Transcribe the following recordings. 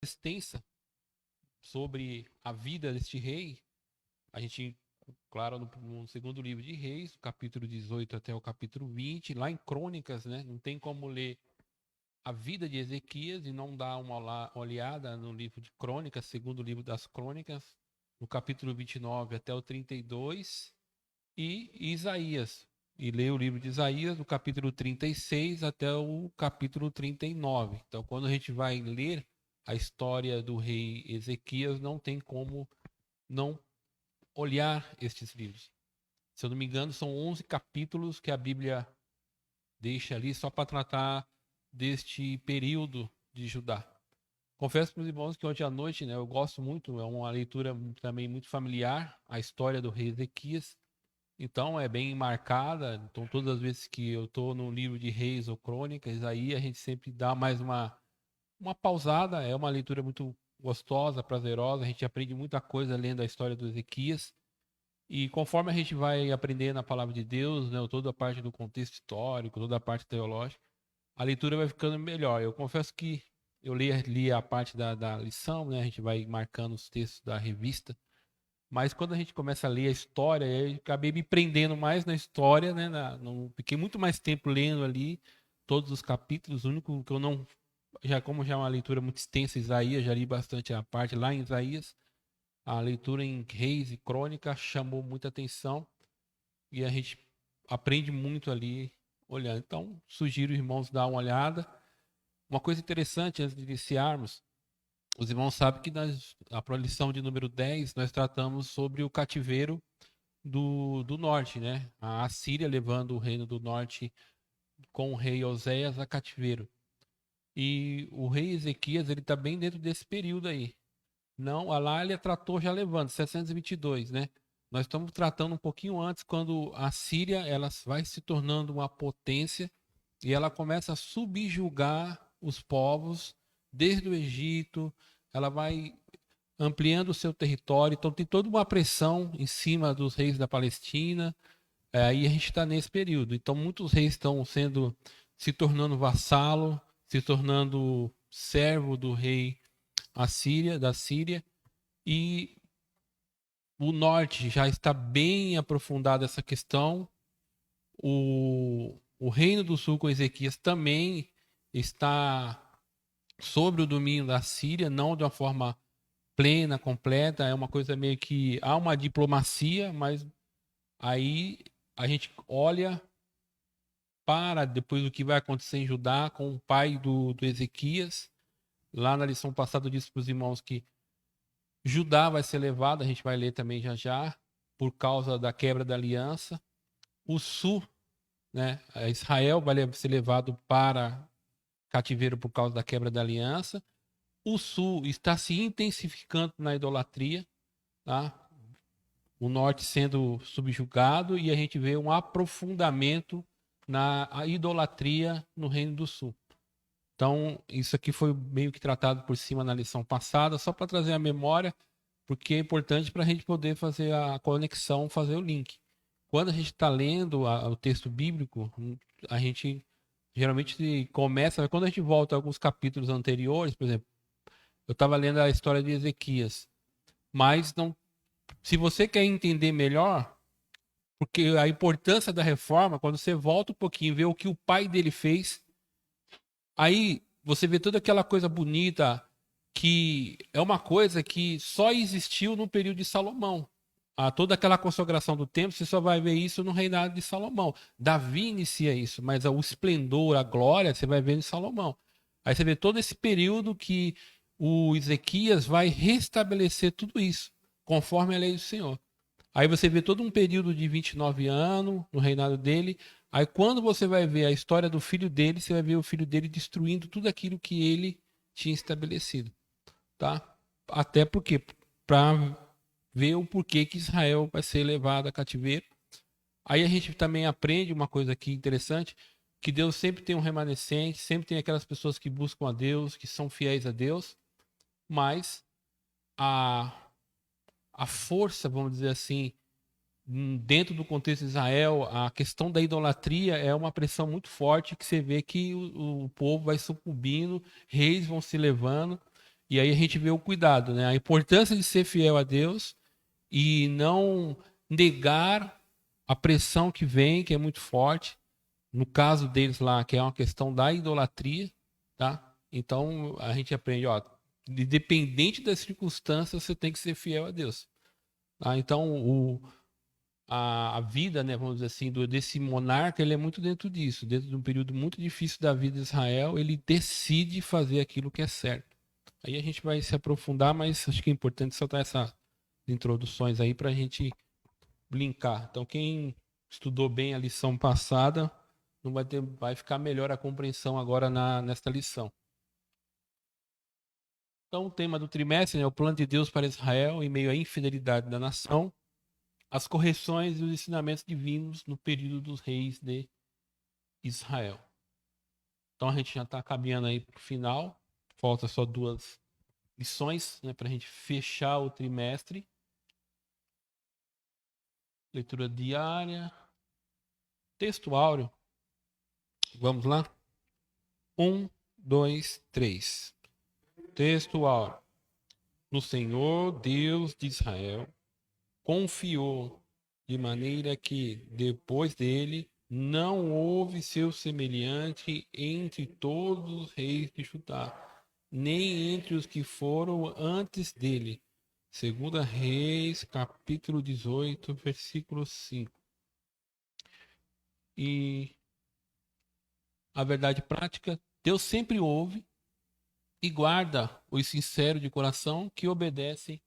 Extensa sobre a vida deste rei. A gente, claro, no segundo livro de Reis, do capítulo 18 até o capítulo 20, lá em Crônicas, né? Não tem como ler a vida de Ezequias e não dar uma olhada no livro de Crônicas, segundo livro das Crônicas, no capítulo 29 até o 32, e Isaías. E ler o livro de Isaías, do capítulo 36 até o capítulo 39. Então, quando a gente vai ler a história do rei Ezequias, não tem como não olhar estes livros. Se eu não me engano, são 11 capítulos que a Bíblia deixa ali só para tratar deste período de Judá. Confesso para os irmãos que ontem à noite, né, eu gosto muito, é uma leitura também muito familiar, a história do rei Ezequias. Então é bem marcada. Então todas as vezes que eu estou no livro de Reis ou Crônicas, aí a gente sempre dá mais uma pausada. É uma leitura muito gostosa, prazerosa. A gente aprende muita coisa lendo a história do Ezequias. E conforme a gente vai aprendendo a palavra de Deus, né, toda a parte do contexto histórico, toda a parte teológica, a leitura vai ficando melhor. Eu confesso que eu li a parte da lição, né, a gente vai marcando os textos da revista, mas quando a gente começa a ler a história, eu acabei me prendendo mais na história, né, fiquei muito mais tempo lendo ali todos os capítulos. O único que eu não, como já é uma leitura muito extensa, Isaías, já li bastante a parte lá em Isaías. A leitura em Reis e Crônica chamou muita atenção e a gente aprende muito ali olhando. Então, sugiro os irmãos dar uma olhada. Uma coisa interessante antes de iniciarmos, os irmãos sabem que a lição de número 10 nós tratamos sobre o cativeiro do norte, né? A Assíria levando o reino do norte com o rei Oséias a cativeiro. E o rei Ezequias, ele está bem dentro desse período aí. Não, lá ele tratou já levando, 722, né? Nós estamos tratando um pouquinho antes, quando a Síria ela vai se tornando uma potência e ela começa a subjugar os povos desde o Egito, ela vai ampliando o seu território, então tem toda uma pressão em cima dos reis da Palestina. Aí a gente está nesse período. Então muitos reis estão se tornando vassalo, se tornando servo do rei da Síria, e o norte já está bem aprofundada essa questão. O reino do sul com Ezequias também está sobre o domínio da Síria, não de uma forma plena, completa, é uma coisa meio que há uma diplomacia, mas aí a gente olha para depois do que vai acontecer em Judá com o pai do Ezequias. Lá na lição passada eu disse para os irmãos que Judá vai ser levado, a gente vai ler também já já, por causa da quebra da aliança. O sul, né, Israel vai ser levado para cativeiro por causa da quebra da aliança. O sul está se intensificando na idolatria, tá? O norte sendo subjugado e a gente vê um aprofundamento na idolatria no Reino do Sul. Então, isso aqui foi meio que tratado por cima na lição passada, só para trazer a memória, porque é importante para a gente poder fazer a conexão, fazer o link. Quando a gente está lendo o texto bíblico, a gente geralmente começa, quando a gente volta a alguns capítulos anteriores, por exemplo, eu estava lendo a história de Ezequias, mas não, se você quer entender melhor, porque a importância da reforma, quando você volta um pouquinho, vê o que o pai dele fez, aí você vê toda aquela coisa bonita, que é uma coisa que só existiu no período de Salomão. Toda aquela consagração do templo, você só vai ver isso no reinado de Salomão. Davi inicia isso, mas o esplendor, a glória, você vai ver em Salomão. Aí você vê todo esse período que o Ezequias vai restabelecer tudo isso, conforme a lei do Senhor. Aí você vê todo um período de 29 anos no reinado dele. Aí quando você vai ver a história do filho dele, você vai ver o filho dele destruindo tudo aquilo que ele tinha estabelecido, tá? Até porque para ver o porquê que Israel vai ser levado a cativeiro. Aí a gente também aprende uma coisa aqui interessante, que Deus sempre tem um remanescente, sempre tem aquelas pessoas que buscam a Deus, que são fiéis a Deus, mas a a força, vamos dizer assim, dentro do contexto de Israel, a questão da idolatria é uma pressão muito forte que você vê que o povo vai sucumbindo, reis vão se levando, e aí a gente vê o cuidado, né? A importância de ser fiel a Deus e não negar a pressão que vem, que é muito forte. No caso deles lá, que é uma questão da idolatria, tá? Então a gente aprende, ó, independente das circunstâncias, você tem que ser fiel a Deus. Tá? Então a vida, né, vamos dizer assim, desse monarca, ele é muito dentro disso, dentro de um período muito difícil da vida de Israel, ele decide fazer aquilo que é certo. Aí a gente vai se aprofundar, mas acho que é importante soltar essas introduções aí para a gente linkar. Então, quem estudou bem a lição passada, não vai ter, vai ficar melhor a compreensão agora nesta lição. Então, o tema do trimestre é, né, o plano de Deus para Israel em meio à infidelidade da nação, as correções e os ensinamentos divinos no período dos reis de Israel. Então, a gente já está caminhando aí para o final, falta só 2 lições, né, para a gente fechar o trimestre. Leitura diária, texto áureo. Vamos lá? 1, 2, 3. Texto áureo. No Senhor Deus de Israel confiou, de maneira que depois dele não houve seu semelhante entre todos os reis de Judá, nem entre os que foram antes dele. Segunda Reis, capítulo 18, versículo 5. E a verdade prática, Deus sempre ouve e guarda os sinceros de coração que obedecem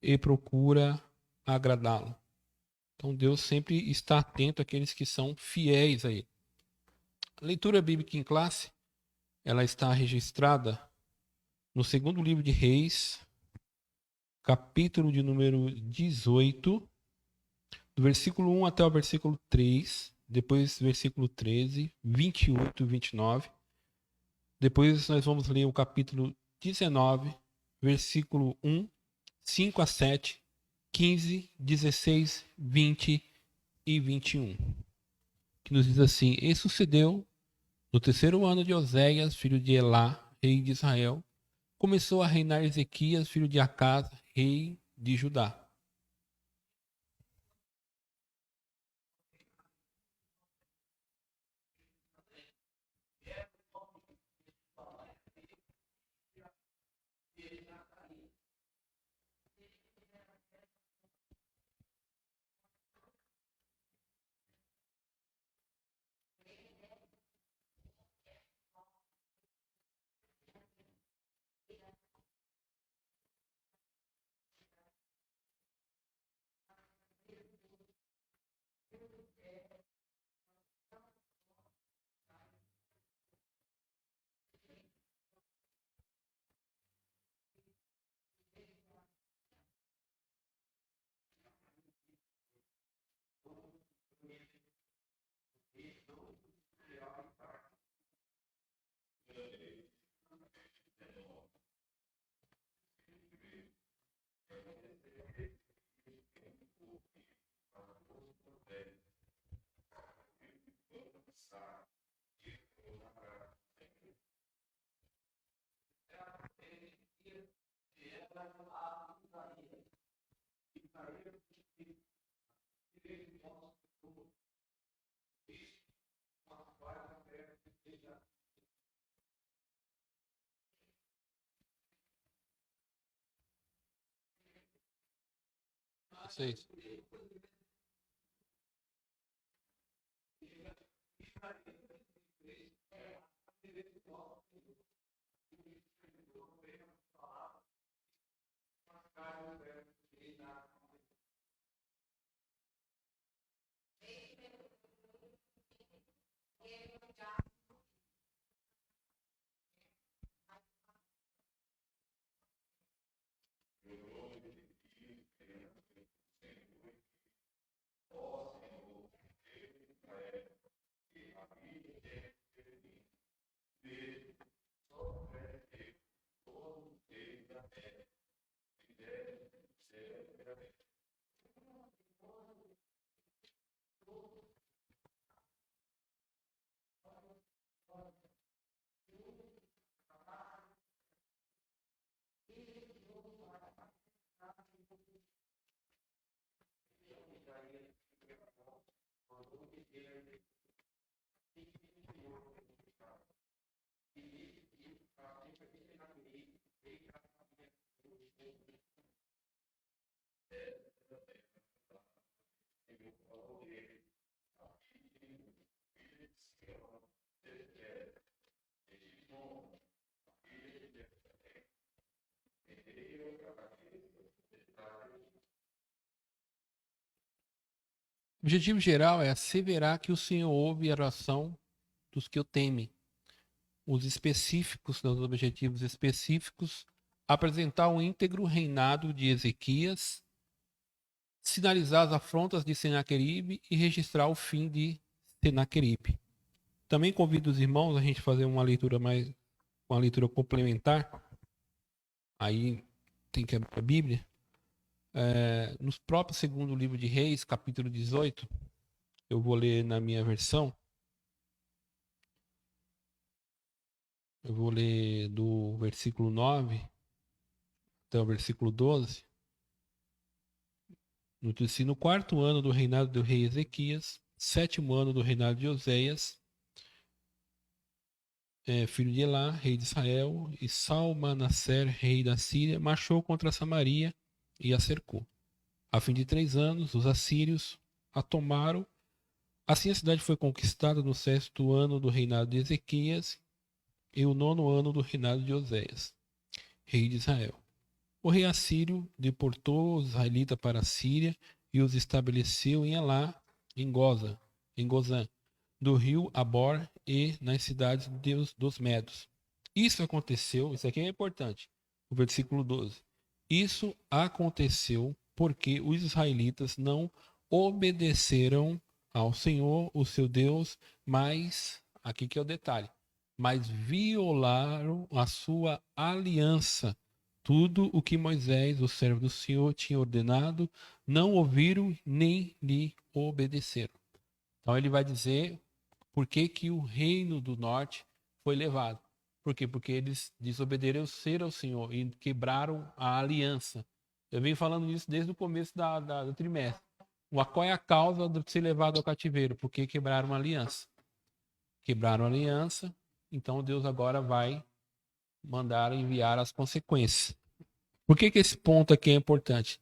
e procura agradá-lo. Então Deus sempre está atento àqueles que são fiéis a Ele. A leitura bíblica em classe, ela está registrada no segundo livro de Reis, capítulo de número 18, do versículo 1 até o versículo 3, depois versículo 13, 28 e 29. Depois nós vamos ler o capítulo 19, versículo 1, 5 a 7, 15, 16, 20 e 21. Que nos diz assim: E sucedeu no terceiro ano de Oséias, filho de Elá, rei de Israel, começou a reinar Ezequias, filho de Acaz, rei de Judá. Vocês. O objetivo geral é asseverar que o Senhor ouve a oração dos que o temem. Os específicos, os objetivos específicos, apresentar o íntegro reinado de Ezequias, sinalizar as afrontas de Senaqueribe e registrar o fim de Senaqueribe. Também convido os irmãos a gente fazer uma leitura complementar. Aí tem que abrir a Bíblia. Nos próprios segundo livro de Reis, capítulo 18, eu vou ler na minha versão. Eu vou ler do versículo 9 até o versículo 12. No quarto ano do reinado do rei Ezequias, 7º ano do reinado de Oséias, filho de Elá, rei de Israel, e Salmanasser, rei da Síria, marchou contra Samaria e a cercou. A fim de 3 anos, os assírios a tomaram. Assim a cidade foi conquistada no 6º ano do reinado de Ezequias e o 9º ano do reinado de Oséias, rei de Israel. O rei assírio deportou os israelitas para a Síria e os estabeleceu em Elá, em Gozã, do rio Abor e nas cidades dos Medos. Isso aconteceu, isso aqui é importante, o versículo 12. Isso aconteceu porque os israelitas não obedeceram ao Senhor, o seu Deus, mas, aqui que é o detalhe, mas violaram a sua aliança. Tudo o que Moisés, o servo do Senhor, tinha ordenado, não ouviram nem lhe obedeceram. Então ele vai dizer por que o reino do norte foi levado. Por quê? Porque eles desobedeceram ao Senhor e quebraram a aliança. Eu venho falando isso desde o começo do trimestre. Qual é a causa de ser levado ao cativeiro? Porque quebraram a aliança. Quebraram a aliança, então Deus agora vai mandar enviar as consequências. Por que esse ponto aqui é importante?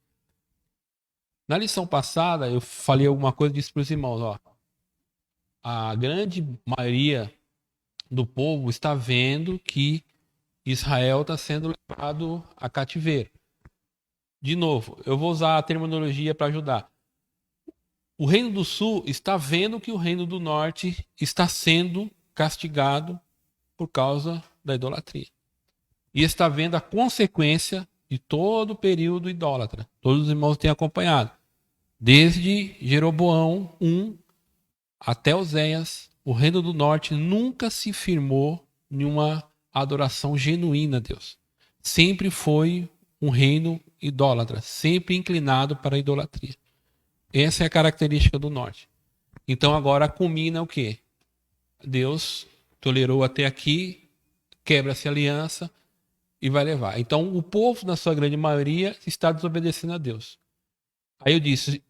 Na lição passada, eu falei alguma coisa e disse para os irmãos, ó, a grande maioria do povo está vendo que Israel está sendo levado a cativeiro. De novo, eu vou usar a terminologia para ajudar. O Reino do Sul está vendo que o Reino do Norte está sendo castigado por causa da idolatria. E está vendo a consequência de todo o período idólatra. Todos os irmãos têm acompanhado. Desde Jeroboão I até Oséias, o Reino do Norte nunca se firmou em uma adoração genuína a Deus. Sempre foi um reino idólatra, sempre inclinado para a idolatria. Essa é a característica do Norte. Então agora culmina o quê? Deus tolerou até aqui, quebra-se a aliança e vai levar. Então o povo, na sua grande maioria, está desobedecendo a Deus. Aí eu disse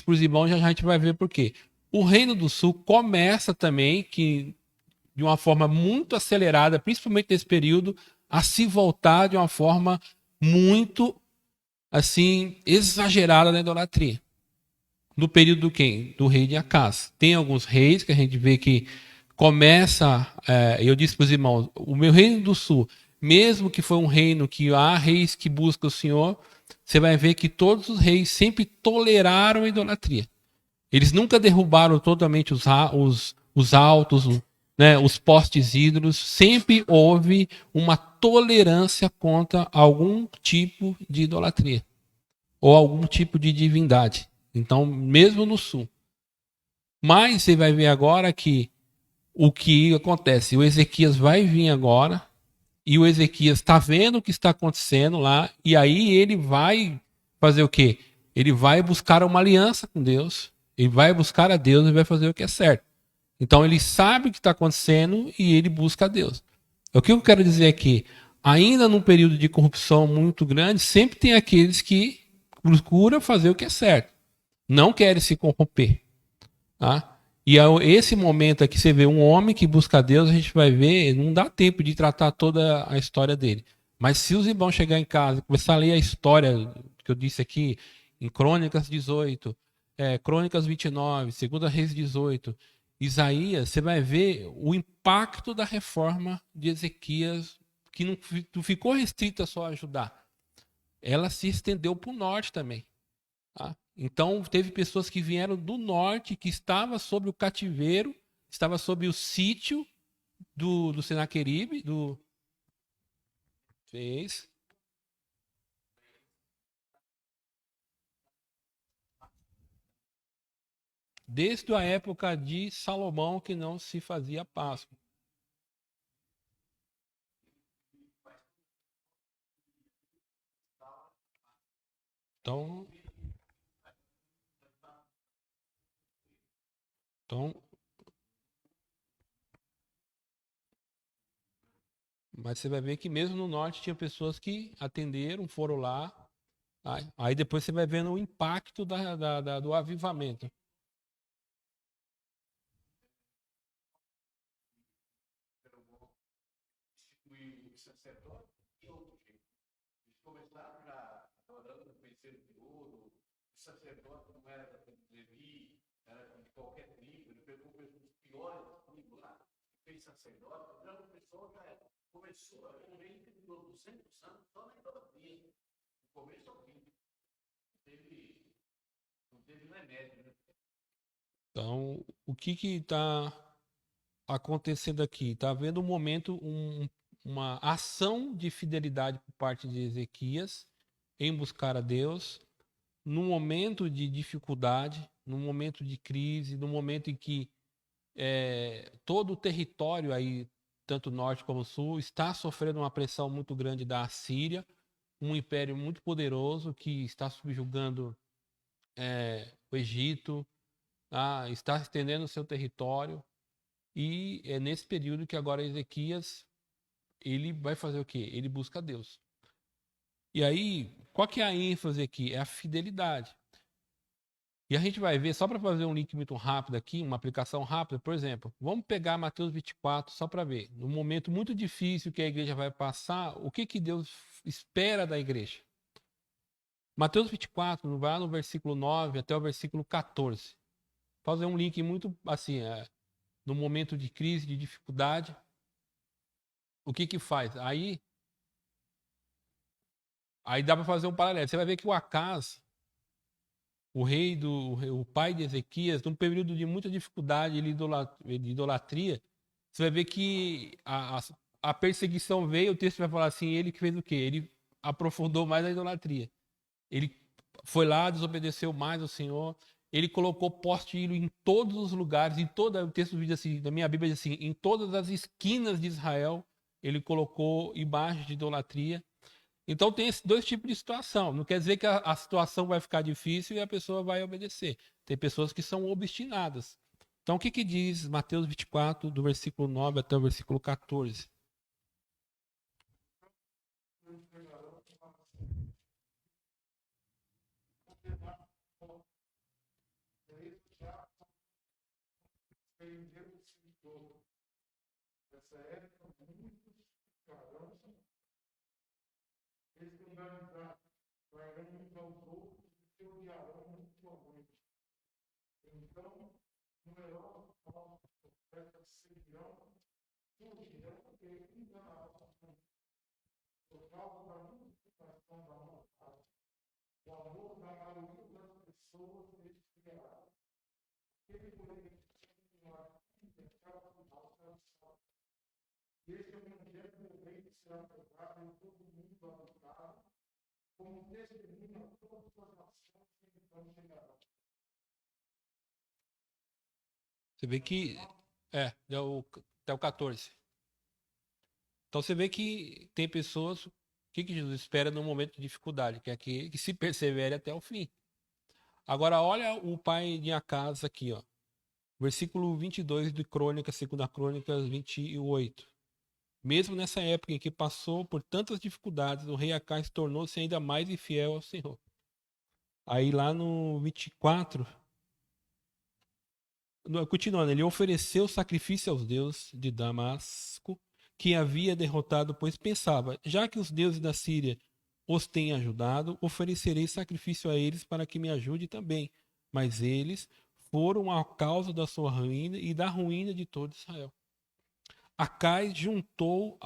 para os irmãos, já a gente vai ver por quê. O Reino do Sul começa também, que de uma forma muito acelerada, principalmente nesse período, a se voltar de uma forma muito assim exagerada na idolatria. No período do quem? Do rei de Acás. Tem alguns reis que a gente vê que começa, eu disse para os irmãos, o meu Reino do Sul, mesmo que foi um reino que há reis que buscam o Senhor, você vai ver que todos os reis sempre toleraram a idolatria. Eles nunca derrubaram totalmente os altos, né, os postes ídolos. Sempre houve uma tolerância contra algum tipo de idolatria ou algum tipo de divindade. Então, mesmo no sul. Mas você vai ver agora que o que acontece, o Ezequias vai vir agora e o Ezequias está vendo o que está acontecendo lá e aí ele vai fazer o quê? Ele vai buscar uma aliança com Deus. Ele vai buscar a Deus e vai fazer o que é certo. Então ele sabe o que está acontecendo e ele busca a Deus. O que eu quero dizer aqui, ainda num período de corrupção muito grande, sempre tem aqueles que procuram fazer o que é certo. Não querem se corromper. Tá? E esse momento aqui você vê um homem que busca Deus, a gente vai ver, não dá tempo de tratar toda a história dele. Mas se os irmãos chegar em casa, começar a ler a história que eu disse aqui, em Crônicas 18, Crônicas 29, 2 Reis 18, Isaías, você vai ver o impacto da reforma de Ezequias, que não ficou restrita só a Judá. Ela se estendeu para o norte também. Tá? Então, teve pessoas que vieram do norte, que estava sob o cativeiro, estava sob o sítio do Senaqueribe, do fez. Desde a época de Salomão que não se fazia Páscoa. Então, então, mas você vai ver que mesmo no norte tinha pessoas que atenderam, foram lá. Aí depois você vai vendo o impacto do avivamento. Então, o que está acontecendo aqui? Está havendo um momento, uma ação de fidelidade por parte de Ezequias em buscar a Deus, num momento de dificuldade, num momento de crise, num momento em que todo o território aí, tanto norte como sul, está sofrendo uma pressão muito grande da Assíria, um império muito poderoso que está subjugando o Egito, está estendendo seu território. E é nesse período que agora Ezequias ele vai fazer o quê? Ele busca Deus. E aí, qual que é a ênfase aqui? É a fidelidade. E a gente vai ver, só para fazer um link muito rápido aqui, uma aplicação rápida, por exemplo, vamos pegar Mateus 24 só para ver. Num momento muito difícil que a igreja vai passar, o que Deus espera da igreja? Mateus 24, vai no versículo 9 até o versículo 14. Fazer um link muito assim, no momento de crise, de dificuldade, o que faz? Aí dá para fazer um paralelo. Você vai ver que o Acaz, o pai de Ezequias, num período de muita dificuldade de idolatria, você vai ver que a perseguição veio, o texto vai falar assim, ele que fez o quê? Ele aprofundou mais a idolatria. Ele foi lá, desobedeceu mais ao Senhor, ele colocou poste em todos os lugares, o texto diz assim, na minha Bíblia diz assim, em todas as esquinas de Israel, ele colocou imagens de idolatria. Então tem esses dois tipos de situação. Não quer dizer que a situação vai ficar difícil e a pessoa vai obedecer. Tem pessoas que são obstinadas. Então o que diz Mateus 24, do versículo 9 até o versículo 14? Você vê que até o 14. Então você vê que tem pessoas, o que Jesus espera num momento de dificuldade, que é aquele que se persevere até o fim. Agora olha o pai de Acaz aqui, ó. Versículo 22 de Crônicas, 2 Crônicas 28. Mesmo nessa época em que passou por tantas dificuldades, o rei Acaz tornou-se ainda mais infiel ao Senhor. Aí lá no 24, Continuando, ele ofereceu sacrifício aos deuses de Damasco, que havia derrotado, pois pensava, já que os deuses da Síria os têm ajudado, oferecerei sacrifício a eles para que me ajude também. Mas eles foram a causa da sua ruína e da ruína de todo Israel. Acais juntou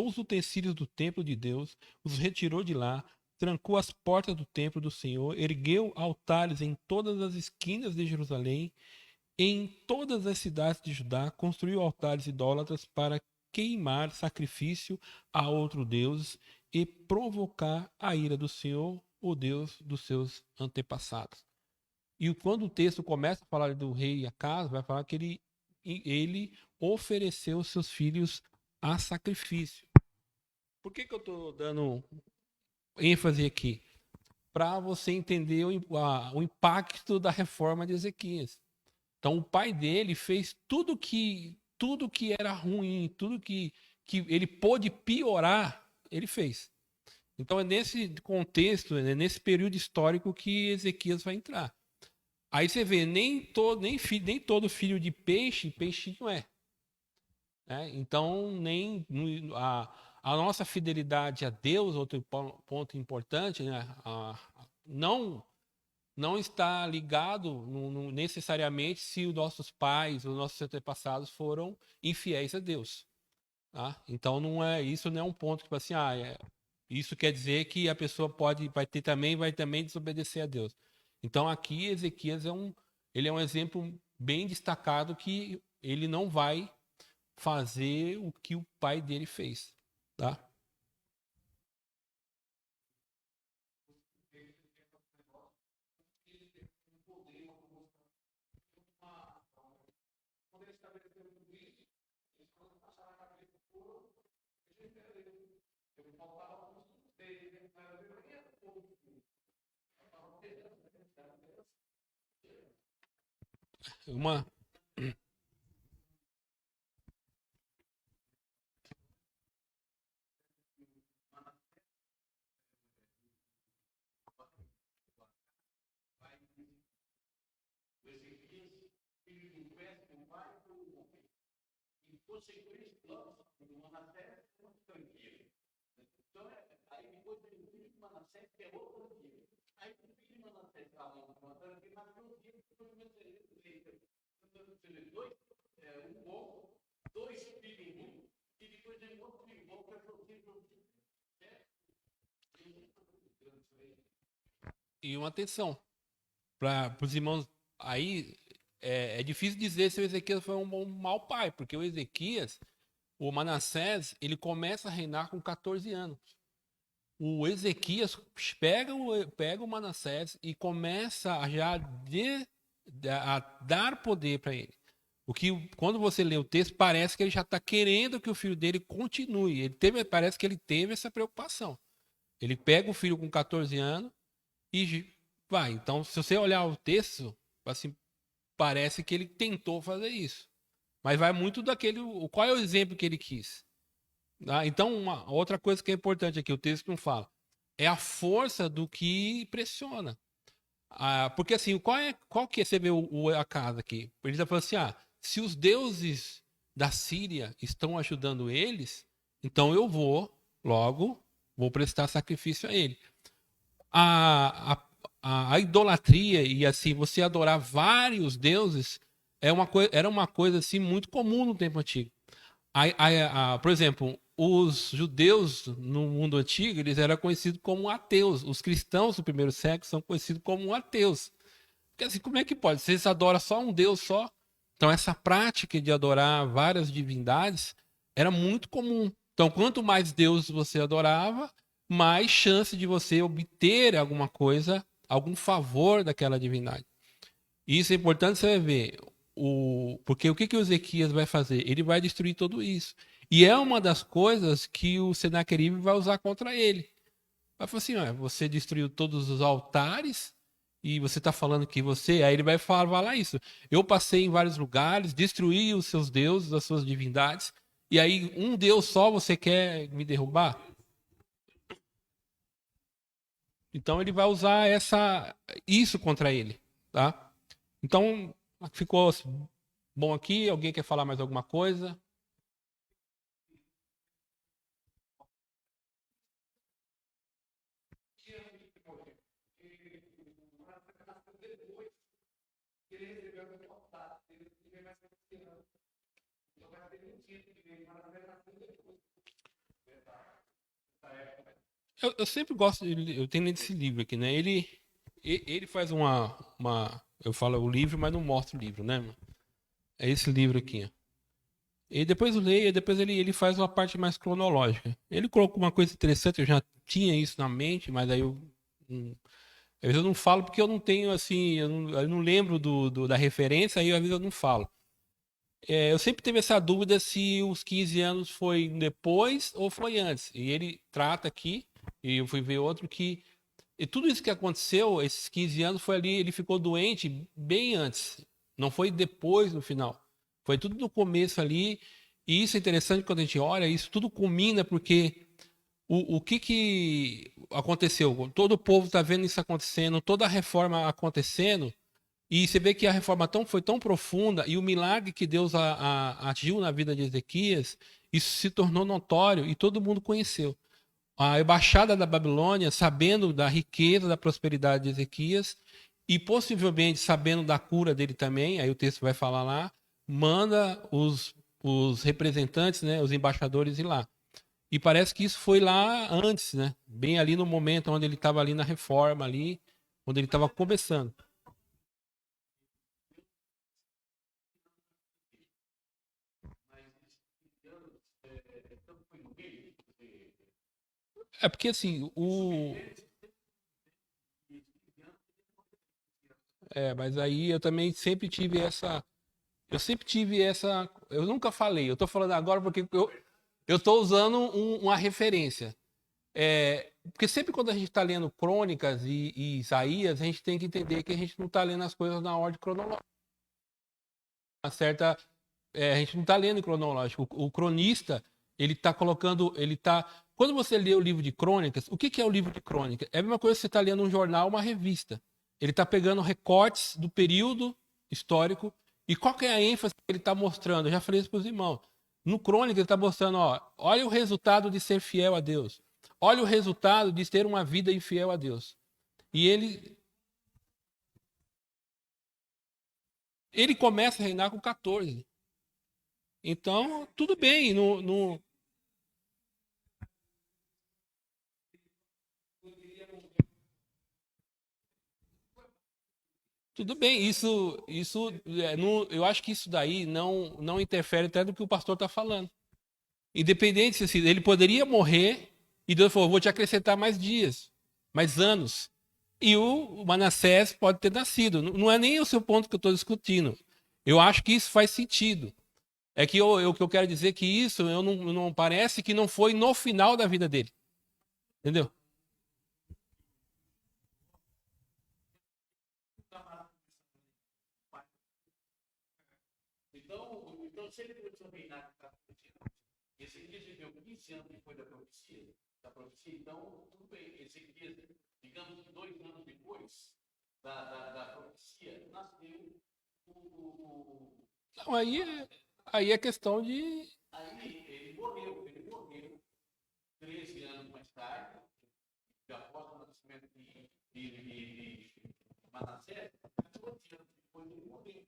os utensílios do templo de Deus, os retirou de lá, trancou as portas do templo do Senhor, ergueu altares em todas as esquinas de Jerusalém, em todas as cidades de Judá, construiu altares idólatras para queimar sacrifício a outros deuses e provocar a ira do Senhor, o Deus dos seus antepassados. E quando o texto começa a falar do rei Acaz, vai falar que ele ofereceu seus filhos a sacrifício. Por que eu estou dando ênfase aqui? Para você entender o impacto da reforma de Ezequias. Então, o pai dele fez tudo que era ruim, tudo que ele pôde piorar, ele fez. Então, é nesse contexto, é nesse período histórico que Ezequias vai entrar. Aí você vê, nem todo filho de peixinho é. Então, nem a nossa fidelidade a Deus, outro ponto importante, né? Não está ligado necessariamente se os nossos pais, os nossos antepassados foram infiéis a Deus. Tá? Então, isso não é um ponto que, assim, isso quer dizer que a pessoa vai também desobedecer a Deus. Então, aqui, Ezequias ele é um exemplo bem destacado que ele não vai fazer o que o pai dele fez, tá? Uma e uma atenção para os irmãos aí. É difícil dizer se o Ezequias foi um mau pai, porque o Manassés, ele começa a reinar com 14 anos. O Ezequias pega o Manassés e começa a dar poder para ele. O que, quando você lê o texto, parece que ele já está querendo que o filho dele continue. Parece que ele teve essa preocupação. Ele pega o filho com 14 anos e vai. Então, se você olhar o texto, assim, parece que ele tentou fazer isso. Mas vai muito daquele. Qual é o exemplo que ele quis? Então, uma outra coisa que é importante aqui, o texto não fala, é a força do que pressiona. Porque assim, qual que é, você vê a casa aqui? Ele está falando assim, se os deuses da Síria estão ajudando eles, então eu logo, vou prestar sacrifício a ele. A idolatria e assim, você adorar vários deuses era uma coisa assim muito comum no tempo antigo. Por exemplo, os judeus no mundo antigo, eles eram conhecidos como ateus. Os cristãos do primeiro século são conhecidos como ateus. Porque assim, como é que pode? Vocês adoram só um Deus só? Então, essa prática de adorar várias divindades era muito comum. Então, quanto mais Deus você adorava, mais chance de você obter alguma coisa, algum favor daquela divindade. Isso é importante você ver. Porque o que o Ezequias vai fazer? Ele vai destruir tudo isso. E é uma das coisas que o Senaqueribe vai usar contra ele. Vai falar assim, você destruiu todos os altares e você está falando que você... Aí ele vai falar isso. Eu passei em vários lugares, destruí os seus deuses, as suas divindades, e aí um Deus só você quer me derrubar? Então ele vai usar isso contra ele, tá? Então, Ficou bom aqui? Alguém quer falar mais alguma coisa? Eu sempre gosto, eu tenho esse livro aqui, né? Ele faz eu falo o livro, mas não mostro o livro, né? É esse livro aqui, ó. E depois eu leio, e depois ele faz uma parte mais cronológica. Ele colocou uma coisa interessante, eu já tinha isso na mente, mas aí hum, às vezes eu não falo porque eu não tenho, assim, eu não lembro da referência, aí às vezes eu não falo. Eu sempre tive essa dúvida se os 15 anos foi depois ou foi antes. E ele trata aqui, e eu fui ver outro que e tudo isso que aconteceu, esses 15 anos, foi ali, ele ficou doente bem antes. Não foi depois, no final. Foi tudo no começo ali. E isso é interessante quando a gente olha, isso tudo culmina porque o que aconteceu? Todo o povo está vendo isso acontecendo, toda a reforma acontecendo, e você vê que a reforma foi tão profunda e o milagre que Deus agiu na vida de Ezequias, isso se tornou notório e todo mundo conheceu. A embaixada da Babilônia, sabendo da riqueza, da prosperidade de Ezequias, e possivelmente sabendo da cura dele também, aí o texto vai falar lá, manda os representantes, né, os embaixadores ir lá. E parece que isso foi lá antes, né? Bem ali no momento onde ele estava ali na reforma, ali, onde ele estava começando. É porque assim, mas aí eu também sempre tive essa. Eu sempre tive essa. Eu nunca falei, eu tô falando agora porque eu tô usando uma referência. Porque sempre quando a gente está lendo crônicas e Isaías, a gente tem que entender que a gente não está lendo as coisas na ordem cronológica. Uma certa. A gente não está lendo em cronológico. O cronista, ele está colocando. Quando você lê o livro de crônicas, o que é o livro de crônicas? É a mesma coisa que você está lendo um jornal, uma revista. Ele está pegando recortes do período histórico e qual que é a ênfase que ele está mostrando? Eu já falei isso para os irmãos. No Crônica, ele está mostrando, ó, olha o resultado de ser fiel a Deus. Olha o resultado de ter uma vida infiel a Deus. E ele começa a reinar com 14. Então, tudo bem. Tudo bem, eu acho que isso daí não interfere até do que o pastor está falando. Independente se ele poderia morrer e Deus falou, vou te acrescentar mais dias, mais anos. E o Manassés pode ter nascido. Não é nem o seu ponto que eu estou discutindo. Eu acho que isso faz sentido. É que o que eu quero dizer é que isso eu não parece que não foi no final da vida dele. Entendeu? Então, se ele começou a reinar com 14 anos, Ezequias viveu 15 anos depois da profecia, então, tudo bem, Ezequias, digamos que 2 anos depois da profecia, nasceu Não, aí é questão de. Aí ele morreu 13 anos mais tarde, já após o nascimento de Manassés, 14 anos depois ele morreu.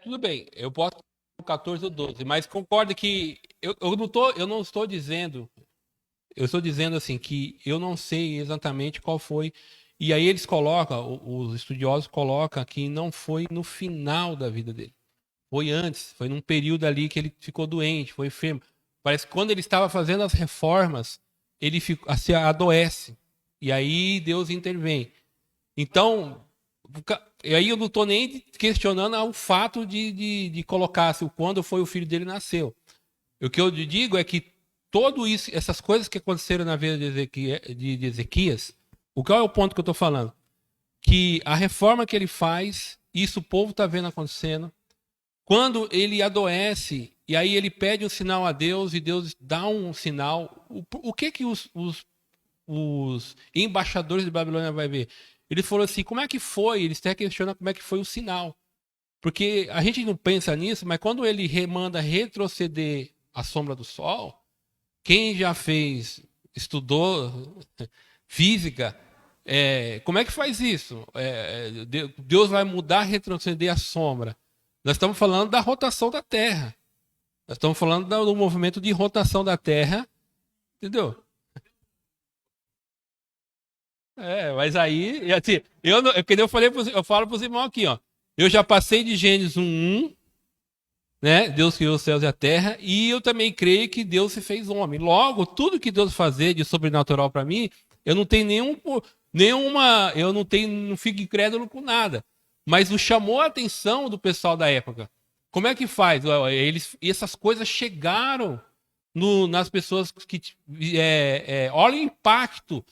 Tudo bem, eu posso 14 ou 12, mas concorda que eu não estou dizendo, eu estou dizendo assim que eu não sei exatamente qual foi. E aí eles colocam, os estudiosos colocam que não foi no final da vida dele. Foi antes, foi num período ali que ele ficou doente, foi enfermo. Parece que quando ele estava fazendo as reformas, ele se adoece. E aí Deus intervém. Então, e aí eu não estou nem questionando o fato de colocar se quando foi o filho dele nasceu. O que eu digo é que tudo isso, essas coisas que aconteceram na vida de Ezequias, o qual é o ponto que eu estou falando? que a reforma que ele faz, isso o povo está vendo acontecendo. Quando ele adoece, e aí ele pede um sinal a Deus, e Deus dá um sinal. O que os embaixadores de Babilônia vai ver? Ele falou assim, como é que foi? Eles até questionam como é que foi o sinal. Porque a gente não pensa nisso, mas quando ele manda retroceder a sombra do sol, quem já estudou física, como é que faz isso? Deus vai mudar, retroceder a sombra. Nós estamos falando da rotação da Terra. Nós estamos falando do movimento de rotação da Terra, entendeu? Mas aí, assim, que nem eu falo para os irmãos aqui, ó. Eu já passei de Gênesis 1:1, né? Deus criou os céus e a terra, e eu também creio que Deus se fez homem. Logo, tudo que Deus fazer de sobrenatural para mim, eu não tenho eu não fico incrédulo com nada. Mas o chamou a atenção do pessoal da época. Como é que faz? Essas coisas chegaram nas pessoas que olha o impacto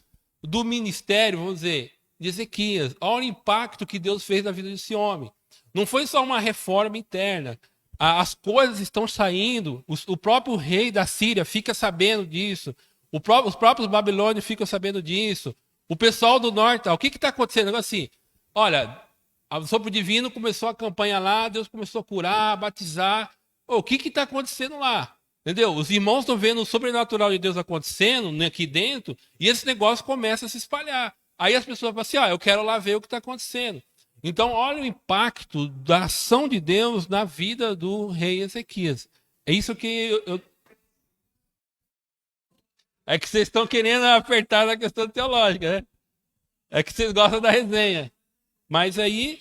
do ministério, vamos dizer, de Ezequias. Olha o impacto que Deus fez na vida desse homem. Não foi só uma reforma interna. As coisas estão saindo. O próprio rei da Síria fica sabendo disso. Os próprios babilônios ficam sabendo disso. O pessoal do norte, o que está acontecendo? Assim, olha, o sopro divino começou a campanha lá, Deus começou a curar, a batizar. O que está acontecendo lá? Entendeu? Os irmãos estão vendo o sobrenatural de Deus acontecendo, né, aqui dentro, e esse negócio começa a se espalhar. Aí as pessoas falam assim, eu quero lá ver o que está acontecendo. Então, olha o impacto da ação de Deus na vida do rei Ezequias. É isso que é que vocês estão querendo apertar na questão teológica, né? É que vocês gostam da resenha. Mas aí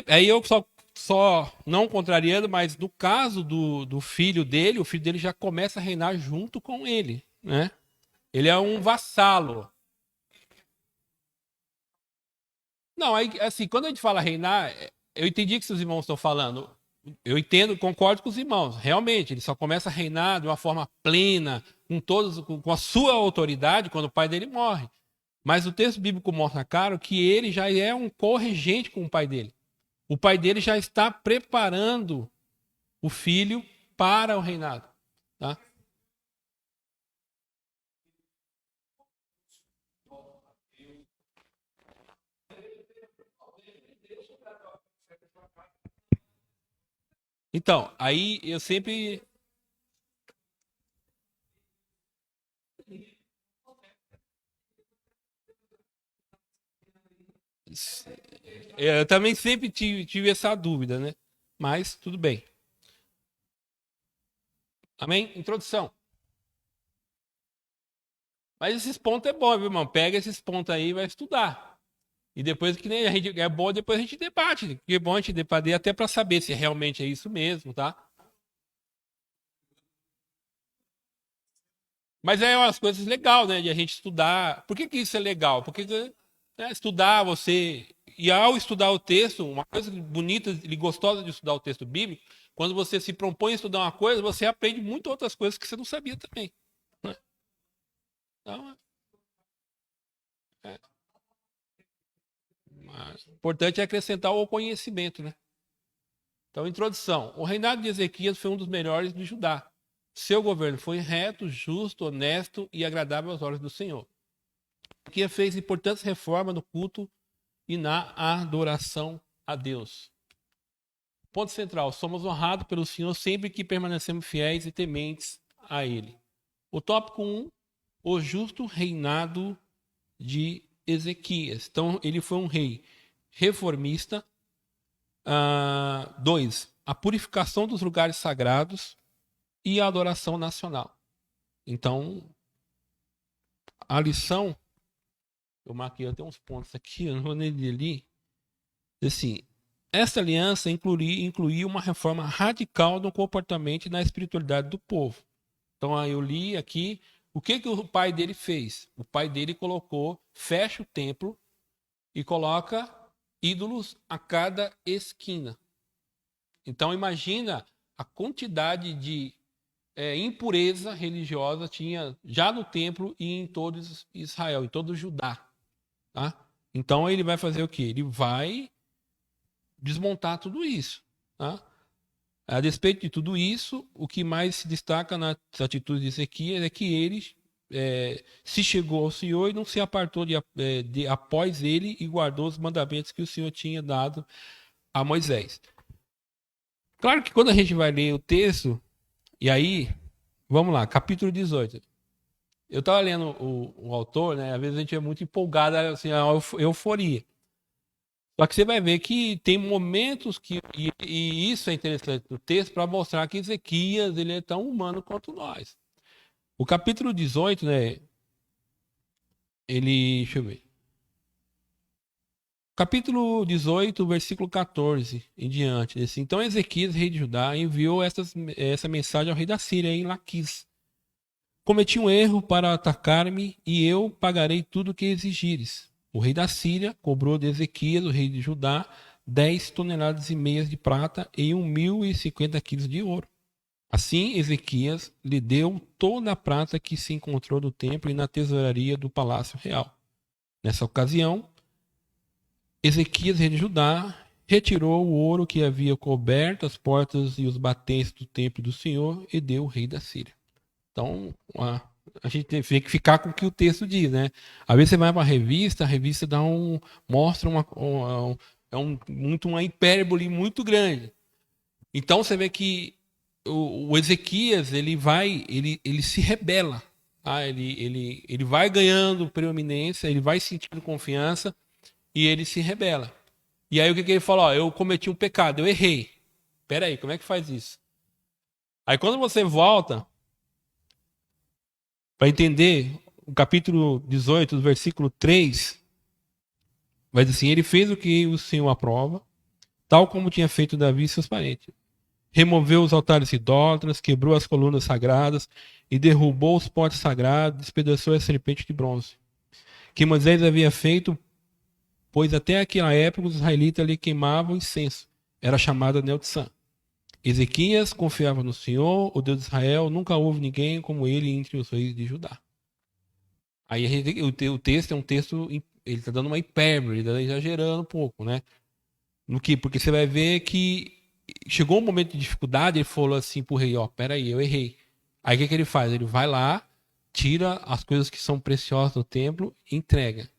aí eu só não contrariando, mas no caso do filho dele, o filho dele já começa a reinar junto com ele, né? Ele é um vassalo. Não, aí, assim, quando a gente fala reinar, eu entendi o que seus irmãos estão falando. Eu entendo, concordo com os irmãos. Realmente, ele só começa a reinar de uma forma plena, com a sua autoridade, quando o pai dele morre. Mas o texto bíblico mostra claro que ele já é um corregente com o pai dele. O pai dele já está preparando o filho para o reinado. Tá? Então, aí eu sempre. Eu também sempre tive essa dúvida, né? Mas tudo bem. Amém? Introdução. Mas esses pontos é bom, viu, irmão? Pega esses pontos aí e vai estudar. E depois que nem a gente é bom, depois a gente debate. Que é bom a gente debater até para saber se realmente é isso mesmo, tá? Mas é umas coisas legais, né? De a gente estudar. Por que isso é legal? Porque estudar você. E ao estudar o texto, uma coisa bonita e gostosa de estudar o texto bíblico, quando você se propõe a estudar uma coisa, você aprende muitas outras coisas que você não sabia também. Né? Então, é, mas o importante é acrescentar o conhecimento, né? Então, introdução. O reinado de Ezequias foi um dos melhores de Judá. Seu governo foi reto, justo, honesto e agradável aos olhos do Senhor, que fez importantes reformas no culto e na adoração a Deus. Ponto central: somos honrados pelo Senhor sempre que permanecemos fiéis e tementes a Ele. O tópico 1, o justo reinado de Ezequias. Então, ele foi um rei reformista. 2, a purificação dos lugares sagrados e a adoração nacional. Então, a lição, eu marquei até uns pontos aqui, eu não vou nem ler ali. Assim, essa aliança incluía uma reforma radical no comportamento e na espiritualidade do povo. Então, aí eu li aqui o que o pai dele fez. O pai dele fecha o templo e coloca ídolos a cada esquina. Então, imagina a quantidade de impureza religiosa tinha já no templo e em todo Israel, em todo Judá. Tá? Então ele vai fazer o quê? Ele vai desmontar tudo isso. Tá? A despeito de tudo isso, o que mais se destaca nas atitudes de Ezequias é que ele se chegou ao Senhor e não se apartou após ele e guardou os mandamentos que o Senhor tinha dado a Moisés. Claro que quando a gente vai ler o texto, e aí, vamos lá, capítulo 18. Eu estava lendo o autor, né? Às vezes a gente é muito empolgado, assim, a euforia. Só que você vai ver que tem momentos que. E isso é interessante no texto para mostrar que Ezequias ele é tão humano quanto nós. O capítulo 18, né? Deixa eu ver. Capítulo 18, versículo 14 em diante. Assim, então Ezequias, rei de Judá, enviou essa mensagem ao rei da Síria em Laquis. Cometi um erro para atacar-me e eu pagarei tudo o que exigires. O rei da Síria cobrou de Ezequias, o rei de Judá, 10 toneladas e meias de prata e 1.050 quilos de ouro. Assim, Ezequias lhe deu toda a prata que se encontrou no templo e na tesouraria do palácio real. Nessa ocasião, Ezequias, rei de Judá, retirou o ouro que havia coberto as portas e os batentes do templo do Senhor e deu ao rei da Síria. Então, a gente tem que ficar com o que o texto diz, né? Às vezes você vai para a revista mostra uma hipérbole muito grande. Então você vê que o Ezequias ele se rebela, tá? Ele vai ganhando preeminência, ele vai sentindo confiança e ele se rebela. E aí o que ele fala? Ó, eu cometi um pecado, eu errei. Peraí, como é que faz isso? Aí quando você volta para entender o capítulo 18, versículo 3, vai dizer assim: ele fez o que o Senhor aprova, tal como tinha feito Davi e seus parentes. Removeu os altares idólatras, quebrou as colunas sagradas e derrubou os potes sagrados, despedaçou a serpente de bronze, que Moisés havia feito, pois até aquela época os israelitas lhe queimavam incenso. Era chamada Neutsan. Ezequias confiava no Senhor, o Deus de Israel, nunca houve ninguém como ele entre os reis de Judá. Aí o texto é um texto, ele está dando uma hipérbole, ele está exagerando um pouco, né? No que? Porque você vai ver que chegou um momento de dificuldade, ele falou assim pro rei, ó, peraí, eu errei. Aí o que ele faz? Ele vai lá, tira as coisas que são preciosas do templo e entrega.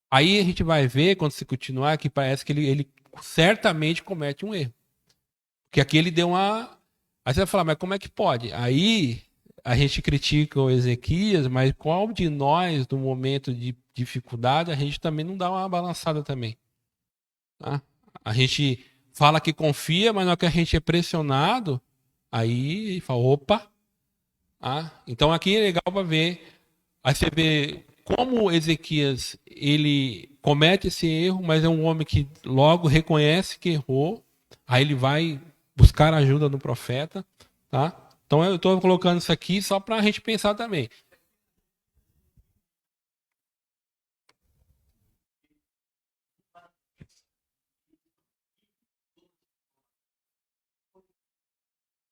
Aí a gente vai ver, quando se continuar, que parece que ele certamente comete um erro. Porque aqui ele deu uma... Aí você vai falar, mas como é que pode? Aí a gente critica o Ezequias, mas qual de nós, no momento de dificuldade, a gente também não dá uma balançada também? Tá? A gente fala que confia, mas na hora que a gente é pressionado, aí fala, opa. Ah, então aqui é legal para ver. Aí você vê como Ezequias ele comete esse erro, mas é um homem que logo reconhece que errou. Aí ele vai buscar ajuda no profeta, tá? Então eu estou colocando isso aqui só para a gente pensar também.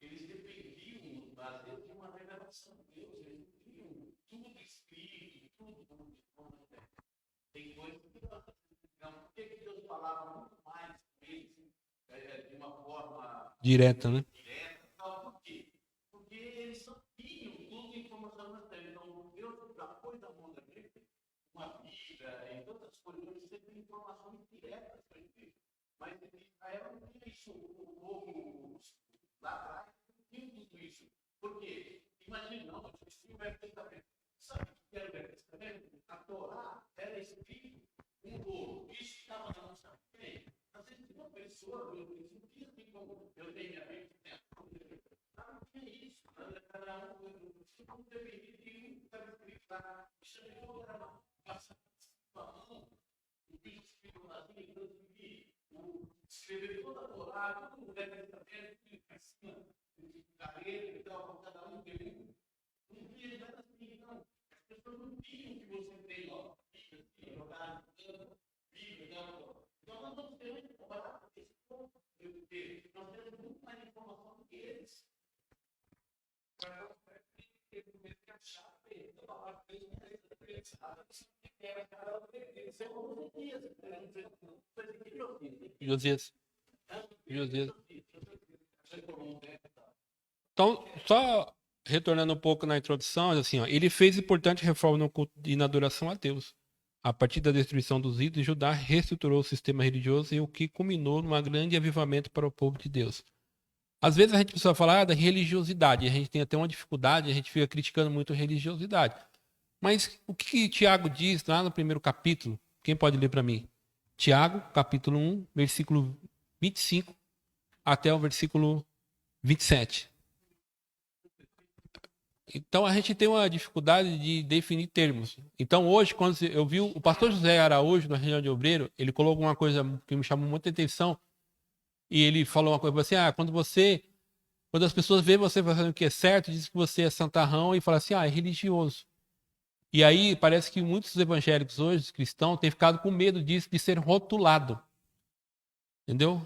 Eles dependiam de uma revelação de Deus, eles tinham tudo escrito, tudo. Tem coisas que não. Por que Deus falava muito mais com eles de uma forma direta, né? Direta, tal, por quê? Porque eles só tinham tudo informação na terra. Então, Deus já pôs na mão da gente uma Bíblia e tantas coisas, eles têm informações diretas para gente. Mas em Israel não tinha isso, o povo lá atrás não tinha tudo isso. Por quê? Imagina, não, vocês tinham o Velho Testamento. Sabe o que era o Velho Testamento? A Torá era escrito um rolo. Isso estava na nossa frente. Às vezes, uma pessoa, eu não tinha assim como eu tenho minha mente, não tinha isso. Cada um, como deveria ter um, estava escrito lá. Isso é como era uma passagem de mão. O bicho escrito lá, então, escrever toda a Torá, todo o Velho Testamento, tudo em cima, de carreira e tal, cada um tem um. Não tinha nada assim, não. As pessoas não tinham o que você tem, ó. Bíblia, jogar no campo, Bíblia, não. Então nós vamos ter muito trabalho com esse ponto, porque nós temos muito mais informação do que eles. Josias. Josias. Então, só retornando um pouco na introdução, assim, ó, ele fez importante reforma no culto e na adoração a Deus. A partir da destruição dos ídolos, Judá reestruturou o sistema religioso e o que culminou num grande avivamento para o povo de Deus. Às vezes a gente precisa falar da religiosidade, a gente tem até uma dificuldade, a gente fica criticando muito a religiosidade. Mas o que Tiago diz lá no primeiro capítulo? Quem pode ler para mim? Tiago, capítulo 1, versículo 25 até o versículo 27. Então a gente tem uma dificuldade de definir termos. Então hoje, quando eu vi o pastor José Araújo na reunião de obreiro, ele colocou uma coisa que me chamou muita atenção. E ele falou uma coisa assim: quando as pessoas veem você fazendo o que é certo, diz que você é santarrão e fala assim: é religioso. E aí parece que muitos evangélicos hoje, cristãos, têm ficado com medo disso, de ser rotulado. Entendeu?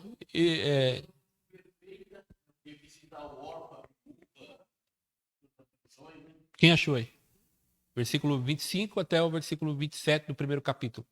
Quem achou aí? Versículo 25 até o versículo 27 do primeiro capítulo.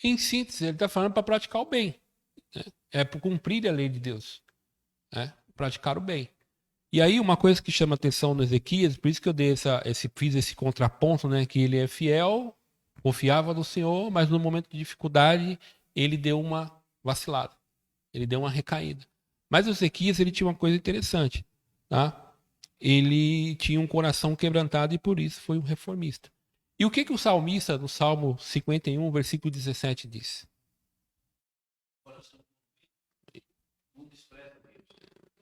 Em síntese, ele está falando para praticar o bem. Né? É para cumprir a lei de Deus. Né? Praticar o bem. E aí, uma coisa que chama atenção no Ezequias, por isso que eu fiz esse contraponto, né? Que ele é fiel, confiava no Senhor, mas no momento de dificuldade, ele deu uma vacilada. Ele deu uma recaída. Mas o Ezequias, ele tinha uma coisa interessante. Tá? Ele tinha um coração quebrantado e por isso foi um reformista. E o que o salmista, no Salmo 51, versículo 17, diz?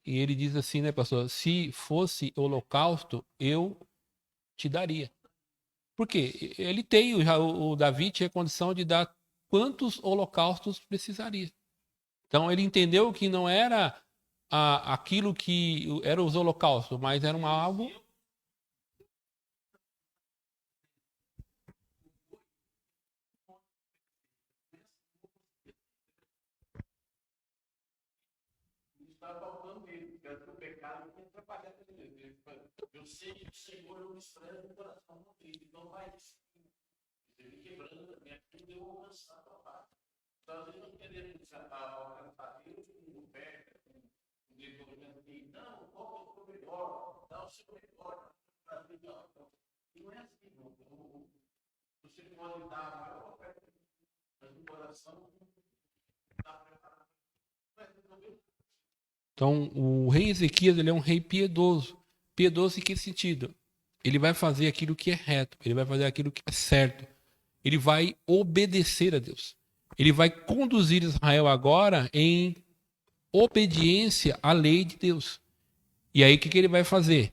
E ele diz assim, né, pastor? Se fosse holocausto, eu te daria. Por quê? Ele tem, o Davi tinha condição de dar quantos holocaustos precisaria. Então ele entendeu que não era aquilo que eram os holocaustos, mas era algo. Eu sei que o Senhor é um estranho no coração do filho, então vai ele quebrando, minha tudo eu alcançar a palavra. Então, às vezes, não queremos alcançar Deus com o pé, com o desenvolvimento aqui. Não, qual é o melhor? Dá o seu melhor. E não é assim, não. Você pode dar a maior oferta, mas o coração não está preparado. Então, o rei Ezequias, ele é um rei piedoso. Piedoso em que sentido? Ele vai fazer aquilo que é reto, ele vai fazer aquilo que é certo. Ele vai obedecer a Deus. Ele vai conduzir Israel agora em obediência à lei de Deus. E aí o que ele vai fazer?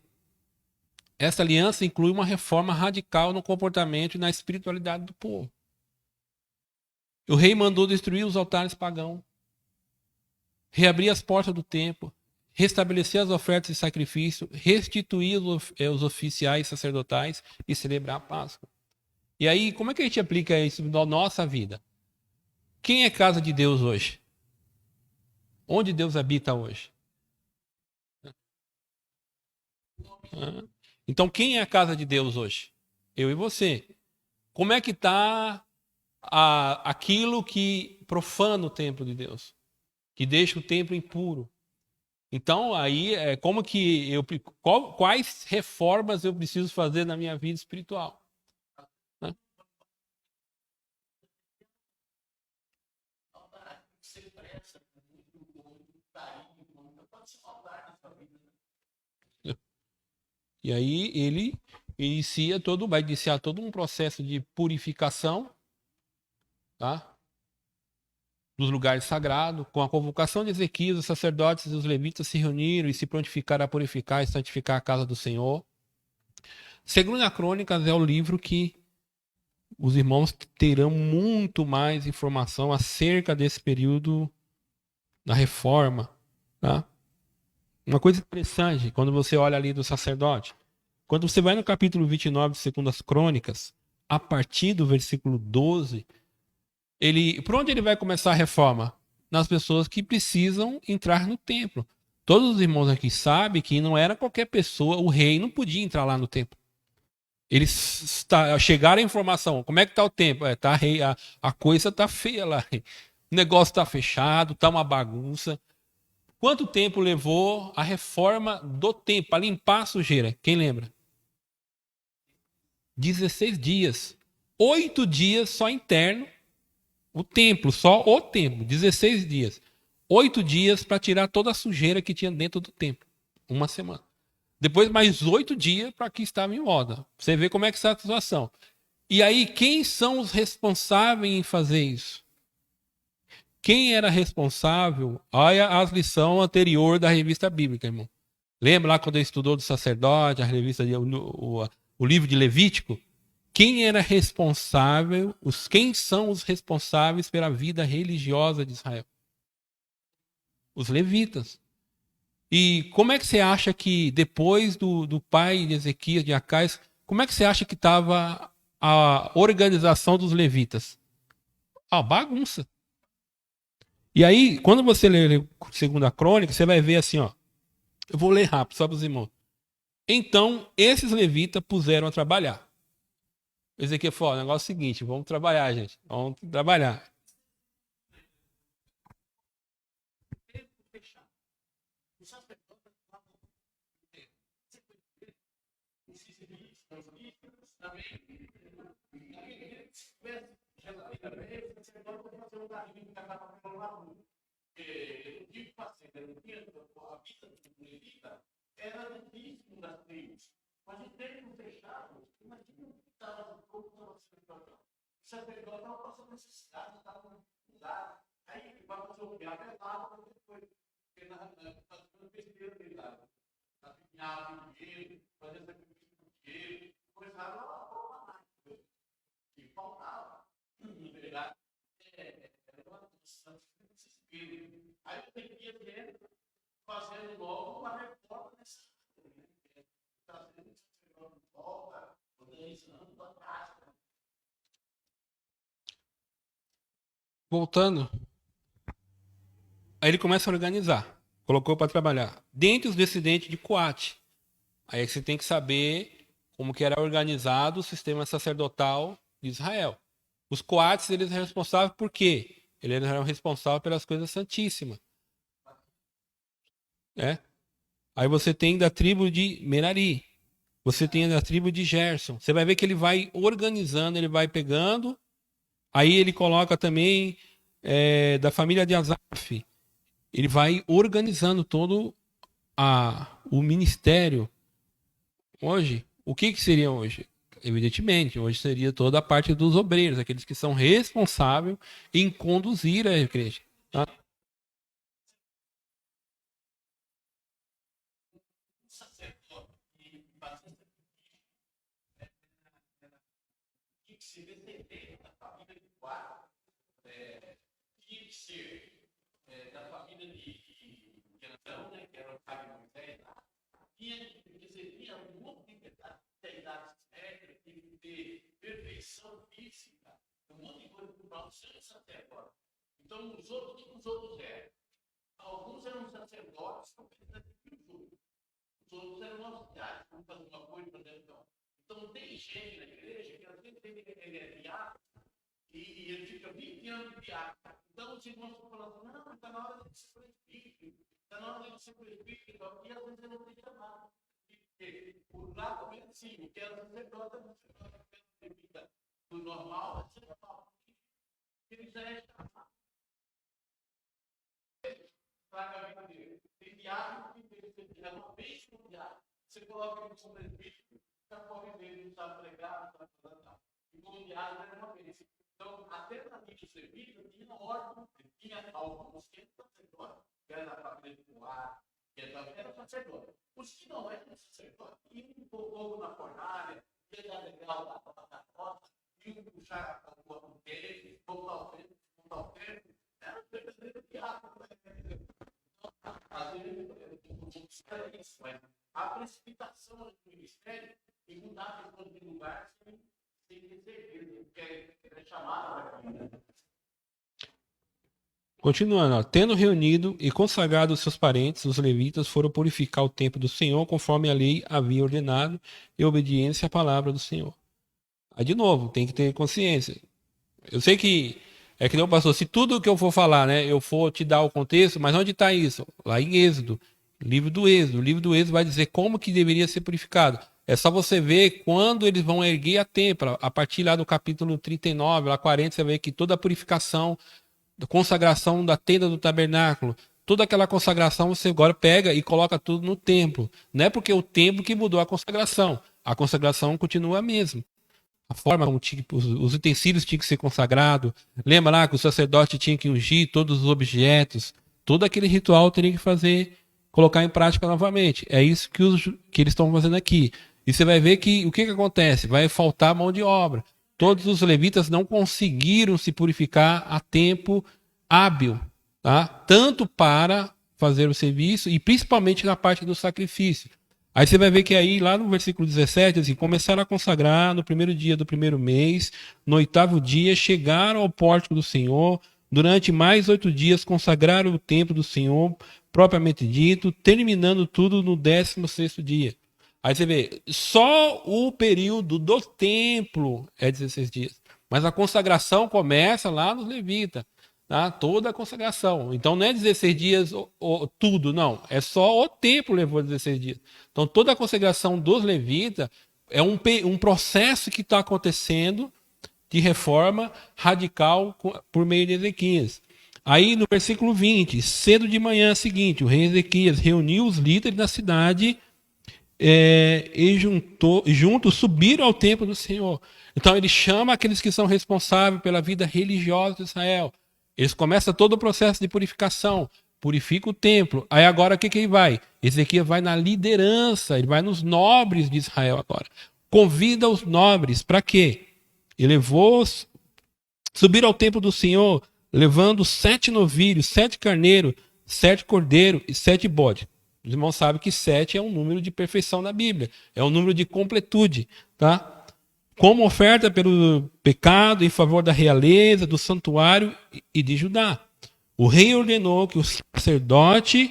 Essa aliança inclui uma reforma radical no comportamento e na espiritualidade do povo. O rei mandou destruir os altares pagãos, reabrir as portas do templo, restabelecer as ofertas de sacrifício, restituir os oficiais sacerdotais e celebrar a Páscoa. E aí, como é que a gente aplica isso na nossa vida? Quem é casa de Deus hoje? Onde Deus habita hoje? Então, quem é a casa de Deus hoje? Eu e você. Como é que está aquilo que profana o templo de Deus? Que deixa o templo impuro? Então, aí, como que quais reformas eu preciso fazer na minha vida espiritual? Né? E aí ele vai iniciar todo um processo de purificação, tá? dos lugares sagrados. Com a convocação de Ezequias, os sacerdotes e os levitas se reuniram e se prontificaram a purificar e santificar a casa do Senhor. Segunda Crônicas é o livro que os irmãos terão muito mais informação acerca desse período da reforma, tá? Uma coisa interessante, quando você olha ali do sacerdote, quando você vai no capítulo 29 de Segundas Crônicas, a partir do versículo 12, por onde ele vai começar a reforma? Nas pessoas que precisam entrar no templo. Todos os irmãos aqui sabem que não era qualquer pessoa, o rei não podia entrar lá no templo. Eles chegaram a informação, como é que tá o templo? Tá rei, a coisa tá feia lá. O negócio tá fechado, tá uma bagunça. Quanto tempo levou a reforma do templo, para limpar a sujeira? Quem lembra? 16 dias. 8 dias só interno. O templo, só o templo. 16 dias. 8 dias para tirar toda a sujeira que tinha dentro do templo. Uma semana. Depois mais 8 dias para que estava em ordem. Você vê como é que está a situação. E aí, quem são os responsáveis em fazer isso? Quem era responsável? Olha as lições anteriores da revista bíblica, irmão. Lembra lá quando ele estudou do sacerdote, a revista, o livro de Levítico? Quem era responsável? Quem são os responsáveis pela vida religiosa de Israel? Os levitas. E como é que você acha que depois do pai de Ezequias, de Acais, como é que você acha que estava a organização dos levitas? Ah, bagunça. E aí, quando você lê Segunda Crônica, você vai ver assim, ó. Eu vou ler rápido, só para os irmãos. Então, esses levitas puseram a trabalhar. Ezequiel falou, o negócio é o seguinte, vamos trabalhar, gente. Vamos trabalhar. Era difícil das tribos. Mas em tempo fechado, imagina o que estava sendo. O sacerdote estava passando necessidade, estava usado. Aí ele vai fazer o que? Apelava para depois. Porque nas besteiras dele lá, na pinhava dinheiro, fazia sacrifício com dinheiro, começaram a provar mais. E faltava. Na verdade, era uma desespero. Aí eu tenho que fazendo logo uma reforma nessa área, trazendo esse de volta, organizando a prática. Voltando, aí ele começa a organizar, colocou para trabalhar. Dentre os descendentes de Coate, aí você tem que saber como que era organizado o sistema sacerdotal de Israel. Os Coates, eles eram responsáveis por quê? Eles eram responsáveis pelas coisas santíssimas. Né? Aí você tem da tribo de Merari. Você tem da tribo de Gerson. Você vai ver que ele vai organizando, ele vai pegando. Aí ele coloca também da família de Asaf. Ele vai organizando todo o ministério. Hoje, o que seria hoje? Evidentemente, hoje seria toda a parte dos obreiros, aqueles que são responsáveis em conduzir a igreja. Tá? Da família de Arão, né, que era o pai de Moisés, porque você tinha um monte de idade certa, tinha que ter perfeição física, um monte de coisa para o ser sacerdote. Então, os outros eram? Alguns eram sacerdotes, os outros eram auxiliares, vamos fazer uma coisa, por exemplo. Então, tem gente na igreja que às vezes ele é diácono e ele fica 20 anos de diácono. Então, os irmãos estão falando, não, está na hora de ser presbítero, está na hora de ser presbítero, e às vezes ele não tem chamado. Porque o lado também, sim, o que era sacerdote, a vida do normal, é ser normal. Ele já é chamado. Traga a vida dele. Tem diácono que tem que ser uma vez por diácono. Você coloca ele como presbítero, está correndo dele, não sabe pregar, não sabe fazer nada. E como diácono era uma vez. Então, até na vida servida, tinha ordem, tinha alguns que eram sacerdotes, que era da família de Coar, que era sacerdote. Os que não eram sacerdotes, iam um pouco na fornalha, ia dar legal da rota, iam puxar a rua com ele, voltar o tempo, era um verdadeiro diabo. Às vezes, era isso, mas a precipitação do ministério e mudar a questão de lugar sem ter certeza, porque é chamada para aqui. Continuando, ó, tendo reunido e consagrado os seus parentes, os levitas foram purificar o templo do Senhor conforme a lei havia ordenado, em obediência à palavra do Senhor. Aí, de novo, tem que ter consciência. Eu sei que é que não, pastor, se tudo que eu for falar, né, eu for te dar o contexto, mas onde está isso? Lá em Êxodo, livro do Êxodo. O livro do Êxodo vai dizer como que deveria ser purificado. É só você ver quando eles vão erguer a têmpora. A partir lá do capítulo 39, lá 40, você vai ver que toda a purificação, a consagração da tenda do tabernáculo, toda aquela consagração você agora pega e coloca tudo no templo. Não é porque o templo que mudou a consagração continua a mesma. A forma como os utensílios tinham que ser consagrados. Lembra lá que o sacerdote tinha que ungir todos os objetos. Todo aquele ritual teria que fazer, colocar em prática novamente. É isso que eles estão fazendo aqui. E você vai ver que o que acontece? Vai faltar mão de obra. Todos os levitas não conseguiram se purificar a tempo hábil, tá? Tanto para fazer o serviço e principalmente na parte do sacrifício. Aí você vai ver que aí, lá no versículo 17, assim, começaram a consagrar no primeiro dia do primeiro mês, no 8º dia, chegaram ao pórtico do Senhor, durante mais 8 dias consagraram o templo do Senhor, propriamente dito, terminando tudo no 16º dia. Aí você vê, só o período do templo é 16 dias. Mas a consagração começa lá nos levitas, tá? Toda a consagração. Então não é 16 dias tudo, não. É só o templo levou 16 dias. Então toda a consagração dos levitas é um processo que está acontecendo de reforma radical por meio de Ezequias. Aí no versículo 20, cedo de manhã seguinte, o rei Ezequias reuniu os líderes da cidade e juntos subiram ao templo do Senhor. Então ele chama aqueles que são responsáveis pela vida religiosa de Israel. Eles começam todo o processo de purificação, purifica o templo. Aí agora o que ele vai? Ezequias vai na liderança, ele vai nos nobres de Israel agora. Convida os nobres, para quê? Ele subiram ao templo do Senhor, levando 7 novilhos, 7 carneiros, 7 cordeiros e 7 bodes. Os irmãos sabem que 7 é um número de perfeição na Bíblia. É um número de completude, tá? Como oferta pelo pecado em favor da realeza, do santuário e de Judá. O rei ordenou que os sacerdotes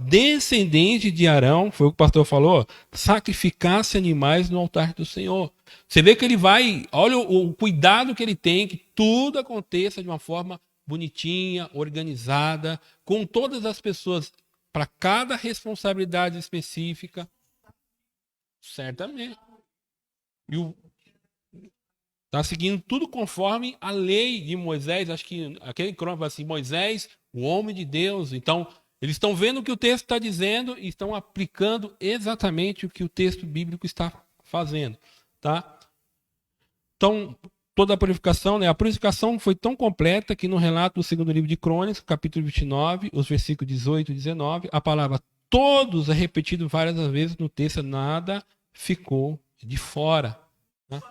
descendentes de Arão, foi o que o pastor falou, sacrificassem animais no altar do Senhor. Você vê que ele vai, olha o cuidado que ele tem, que tudo aconteça de uma forma bonitinha, organizada, com todas as pessoas, para cada responsabilidade específica. Certamente. E está seguindo tudo conforme a lei de Moisés. Acho que aquele crônico vai assim, Moisés, o homem de Deus. Então, eles estão vendo o que o texto está dizendo e estão aplicando exatamente o que o texto bíblico está fazendo. Tá? Então, toda a purificação, né? A purificação foi tão completa que no relato do segundo livro de Crônicas, capítulo 29, os versículos 18 e 19, a palavra todos é repetido várias vezes no texto, nada ficou de fora. Né?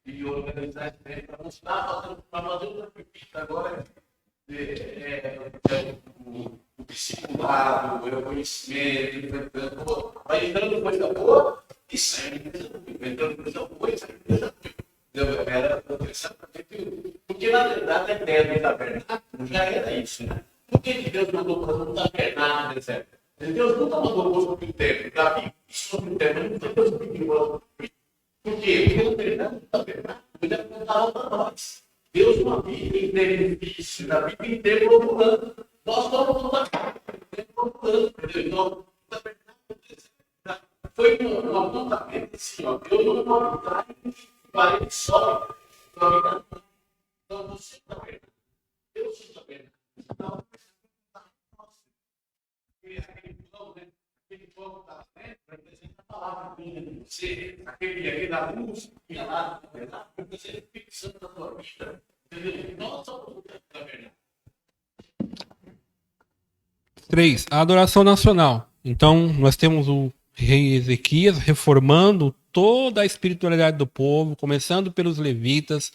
E organizar esse tempo para mostrar, para fazer outra pepita agora. O discipulado, o conhecimento, vai entrando coisa boa e sai entrando coisa boa e sai coisa boa. Porque na verdade a ideia do tabernáculo já era isso, né? Por que Deus mandou fazer um tabernáculo no deserto? Deus nunca mandou construir um templo, Davi. Isso não tem templo, nunca Deus pediu. Por quê? Porque o tabernáculo ele apontava para nós. Deus não vive em benefício, na vida inteira procurando. Nós estamos procurando, entendeu? Então, foi um apontamento assim, ó. Deus não pode estar em parede só. Então, Então, eu sinto a verdade. Eu sinto a verdade. Então, aquele povo, né? Aquele povo está dentro, representa a palavra de você, aquele da luz, que é lá, na verdade, representa o Espírito Santo da tua vida. Entendeu? Nós somos da verdade. 3. A adoração nacional. Então, nós temos o rei Ezequias reformando toda a espiritualidade do povo, começando pelos levitas,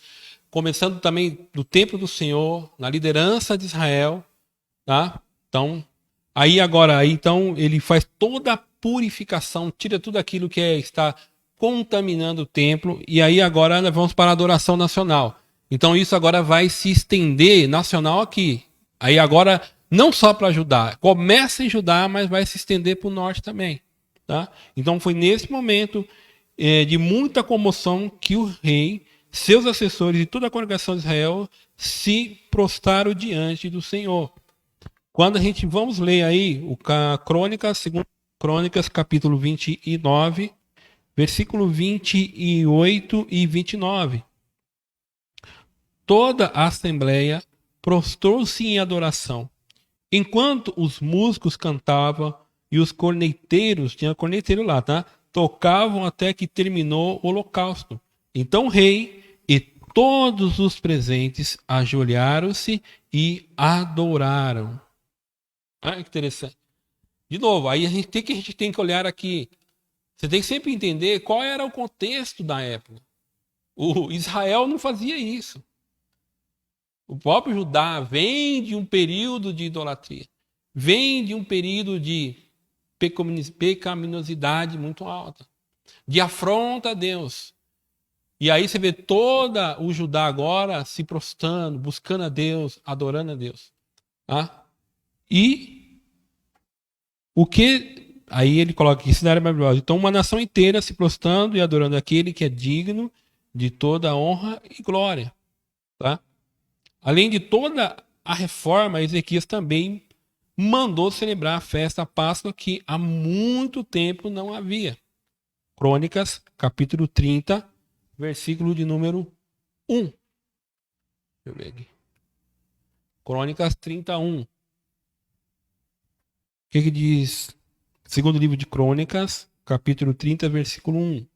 começando também do templo do Senhor, na liderança de Israel, tá? Então, então ele faz toda a purificação, tira tudo aquilo que está contaminando o templo, e aí agora nós vamos para a adoração nacional. Então isso agora vai se estender nacional aqui. Aí agora, não só para Judá, começa em Judá, mas vai se estender para o norte também. Tá? Então foi nesse momento de muita comoção que o rei, seus assessores e toda a congregação de Israel se prostraram diante do Senhor. Quando a gente vamos ler aí o Crônicas, segundo Crônicas, capítulo 29, versículo 28 e 29. Toda a assembleia prostrou-se em adoração, enquanto os músicos cantavam e os corneteiros, tinha corneteiro lá, tá? Tocavam até que terminou o holocausto. Então o rei e todos os presentes ajoelharam-se e adoraram. Ah, que interessante. De novo, aí a gente tem que olhar aqui. Você tem que sempre entender qual era o contexto da época. O Israel não fazia isso. O próprio Judá vem de um período de idolatria. Vem de um período de pecaminosidade muito alta. De afronta a Deus. E aí você vê toda o Judá agora se prostrando, buscando a Deus, adorando a Deus. Tá? E o que... Aí ele coloca aqui, cenário maravilhoso. Então uma nação inteira se prostrando e adorando aquele que é digno de toda honra e glória. Tá? Além de toda a reforma, Ezequias também mandou celebrar a festa Páscoa que há muito tempo não havia. Crônicas, capítulo 30, versículo de número 1. Deixa eu ver aqui. Crônicas 31. O que diz? Segundo livro de Crônicas, capítulo 30, versículo 1.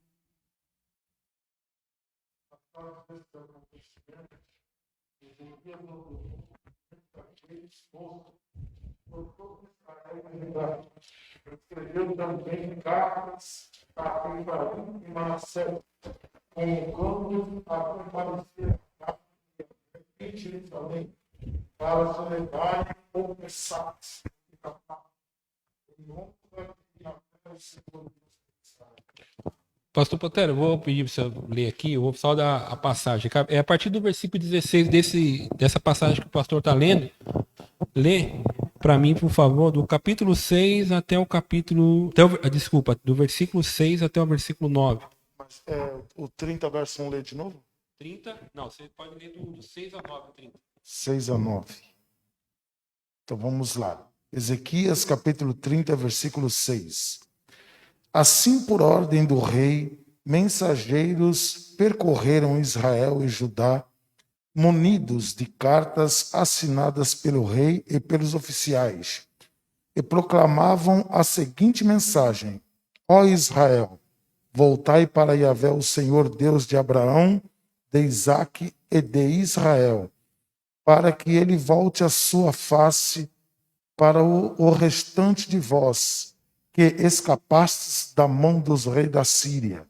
Escreveu também cartas a Efraim e Manassés, convocando a comparecer em Jerusalém para celebrarem o Pessach. Pastor Potero, eu vou pedir para você ler aqui, eu vou só dar a passagem. É a partir do versículo 16 dessa passagem que o pastor está lendo. Lê para mim, por favor, do capítulo 6 até o capítulo... desculpa, do versículo 6 até o versículo 9. Mas o 30 verso 1 lê de novo? 30? Não, você pode ler do 6 a 9, 30. 6 a 9. Então vamos lá. Ezequias capítulo 30, versículo 6. Assim, por ordem do rei, mensageiros percorreram Israel e Judá, munidos de cartas assinadas pelo rei e pelos oficiais, e proclamavam a seguinte mensagem: Ó Israel, voltai para Yahvé, o Senhor Deus de Abraão, de Isaque e de Israel, para que ele volte a sua face para o restante de vós, que escapastes da mão dos reis da Síria.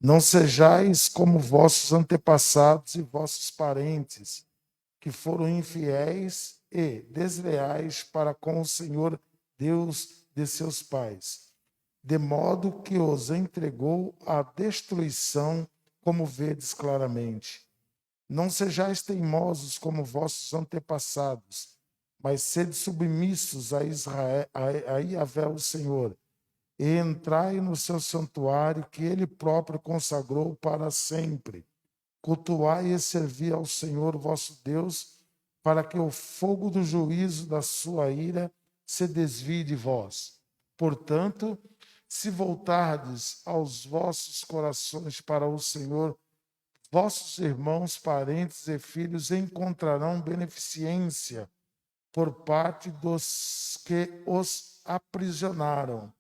Não sejais como vossos antepassados e vossos parentes, que foram infiéis e desleais para com o Senhor Deus de seus pais, de modo que os entregou à destruição, como vedes claramente. Não sejais teimosos como vossos antepassados, mas sede submissos a Israel, a Yahvé, o Senhor, e entrai no seu santuário que ele próprio consagrou para sempre. Cultuai e servi ao Senhor vosso Deus, para que o fogo do juízo da sua ira se desvie de vós. Portanto, se voltardes aos vossos corações para o Senhor vossos irmãos, parentes e filhos encontrarão beneficência por parte dos que os aprisionaram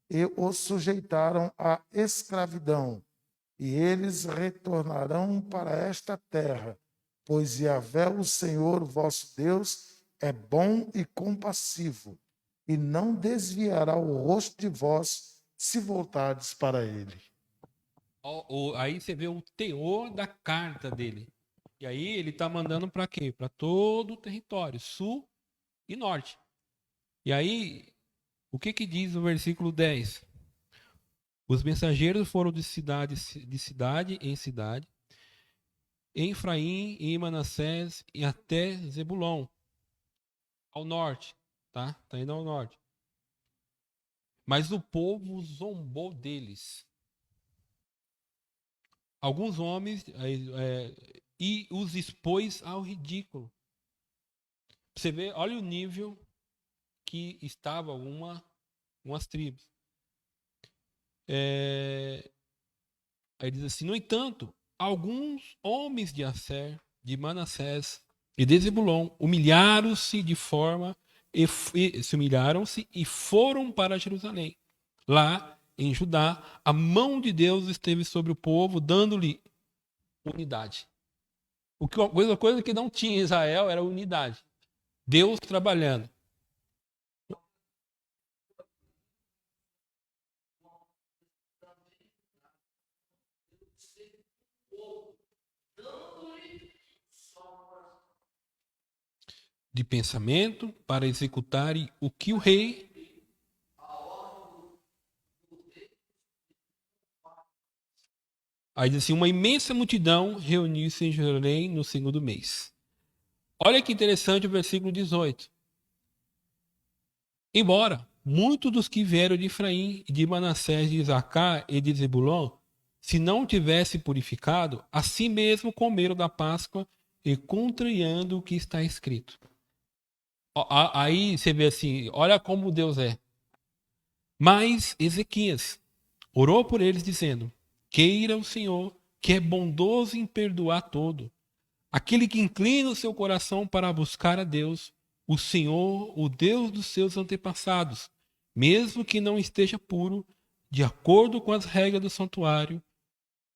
e os sujeitaram à escravidão, e eles retornarão para esta terra, pois Yahvé, o Senhor vosso Deus, é bom e compassivo, e não desviará o rosto de vós se voltardes para ele. Aí você vê o teor da carta dele. E aí ele está mandando para quê? Para todo o território, sul e norte. E aí, o que diz o versículo 10? Os mensageiros foram de cidade em cidade, em Efraim, em Manassés e até Zebulon, ao norte, tá? Tá indo ao norte. Mas o povo zombou deles. Alguns homens e os expôs ao ridículo. Você vê, olha o nível que estava umas tribos. Aí diz assim: no entanto, alguns homens de Asser, de Manassés e de Zebulon humilharam-se e foram para Jerusalém. Lá em Judá, a mão de Deus esteve sobre o povo, dando-lhe unidade. A coisa que não tinha em Israel era unidade. Deus trabalhando. De pensamento para executarem o que o rei aí diz assim, uma imensa multidão reuniu-se em Jerusalém no segundo mês. Olha que interessante o versículo 18. Embora muitos dos que vieram de Efraim, de Manassés, de Isacar e de Zebulon, se não tivesse purificado, assim mesmo comeram da Páscoa e contrariando o que está escrito. Aí você vê assim, olha como Deus é. Mas Ezequias orou por eles dizendo: queira o Senhor, que é bondoso em perdoar todo, aquele que inclina o seu coração para buscar a Deus, o Senhor, o Deus dos seus antepassados, mesmo que não esteja puro, de acordo com as regras do santuário.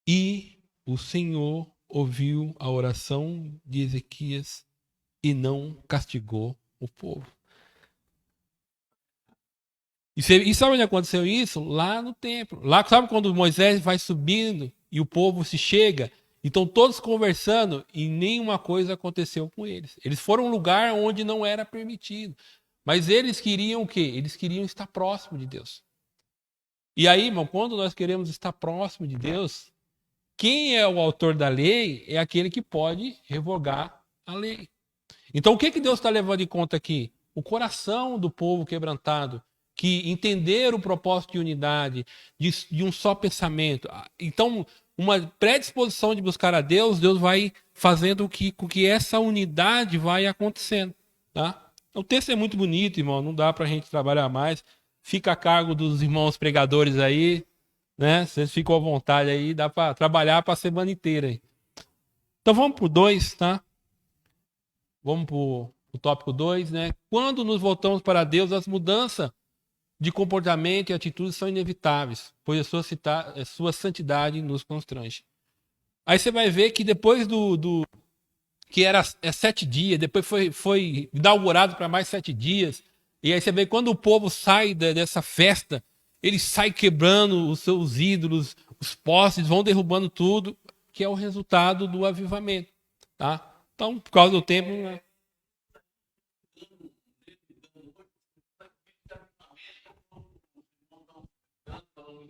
E o Senhor ouviu a oração de Ezequias e não castigou o povo. E sabe onde aconteceu isso? Lá no templo. Lá, sabe quando Moisés vai subindo e o povo se chega? Então todos conversando e nenhuma coisa aconteceu com eles. Eles foram a um lugar onde não era permitido. Mas eles queriam o quê? Eles queriam estar próximo de Deus. E aí, irmão, quando nós queremos estar próximo de Deus, quem é o autor da lei é aquele que pode revogar a lei. Então o que Deus está levando em conta aqui? O coração do povo quebrantado, que entenderam o propósito de unidade, de um só pensamento. Então, uma predisposição de buscar a Deus, Deus vai fazendo com que essa unidade vai acontecendo. Tá? O texto é muito bonito, irmão, não dá para a gente trabalhar mais. Fica a cargo dos irmãos pregadores aí, né? Vocês ficam à vontade aí, dá para trabalhar para a semana inteira aí. Então vamos para o 2, tá? Vamos para o tópico 2, né? Quando nos voltamos para Deus, as mudanças de comportamento e atitudes são inevitáveis, pois a sua santidade nos constrange. Aí você vai ver que depois que era 7 dias, depois foi inaugurado para mais 7 dias, e aí você vê quando o povo sai dessa festa, ele sai quebrando os seus ídolos, os postes, vão derrubando tudo, que é o resultado do avivamento, tá? Então, por causa do tempo, né?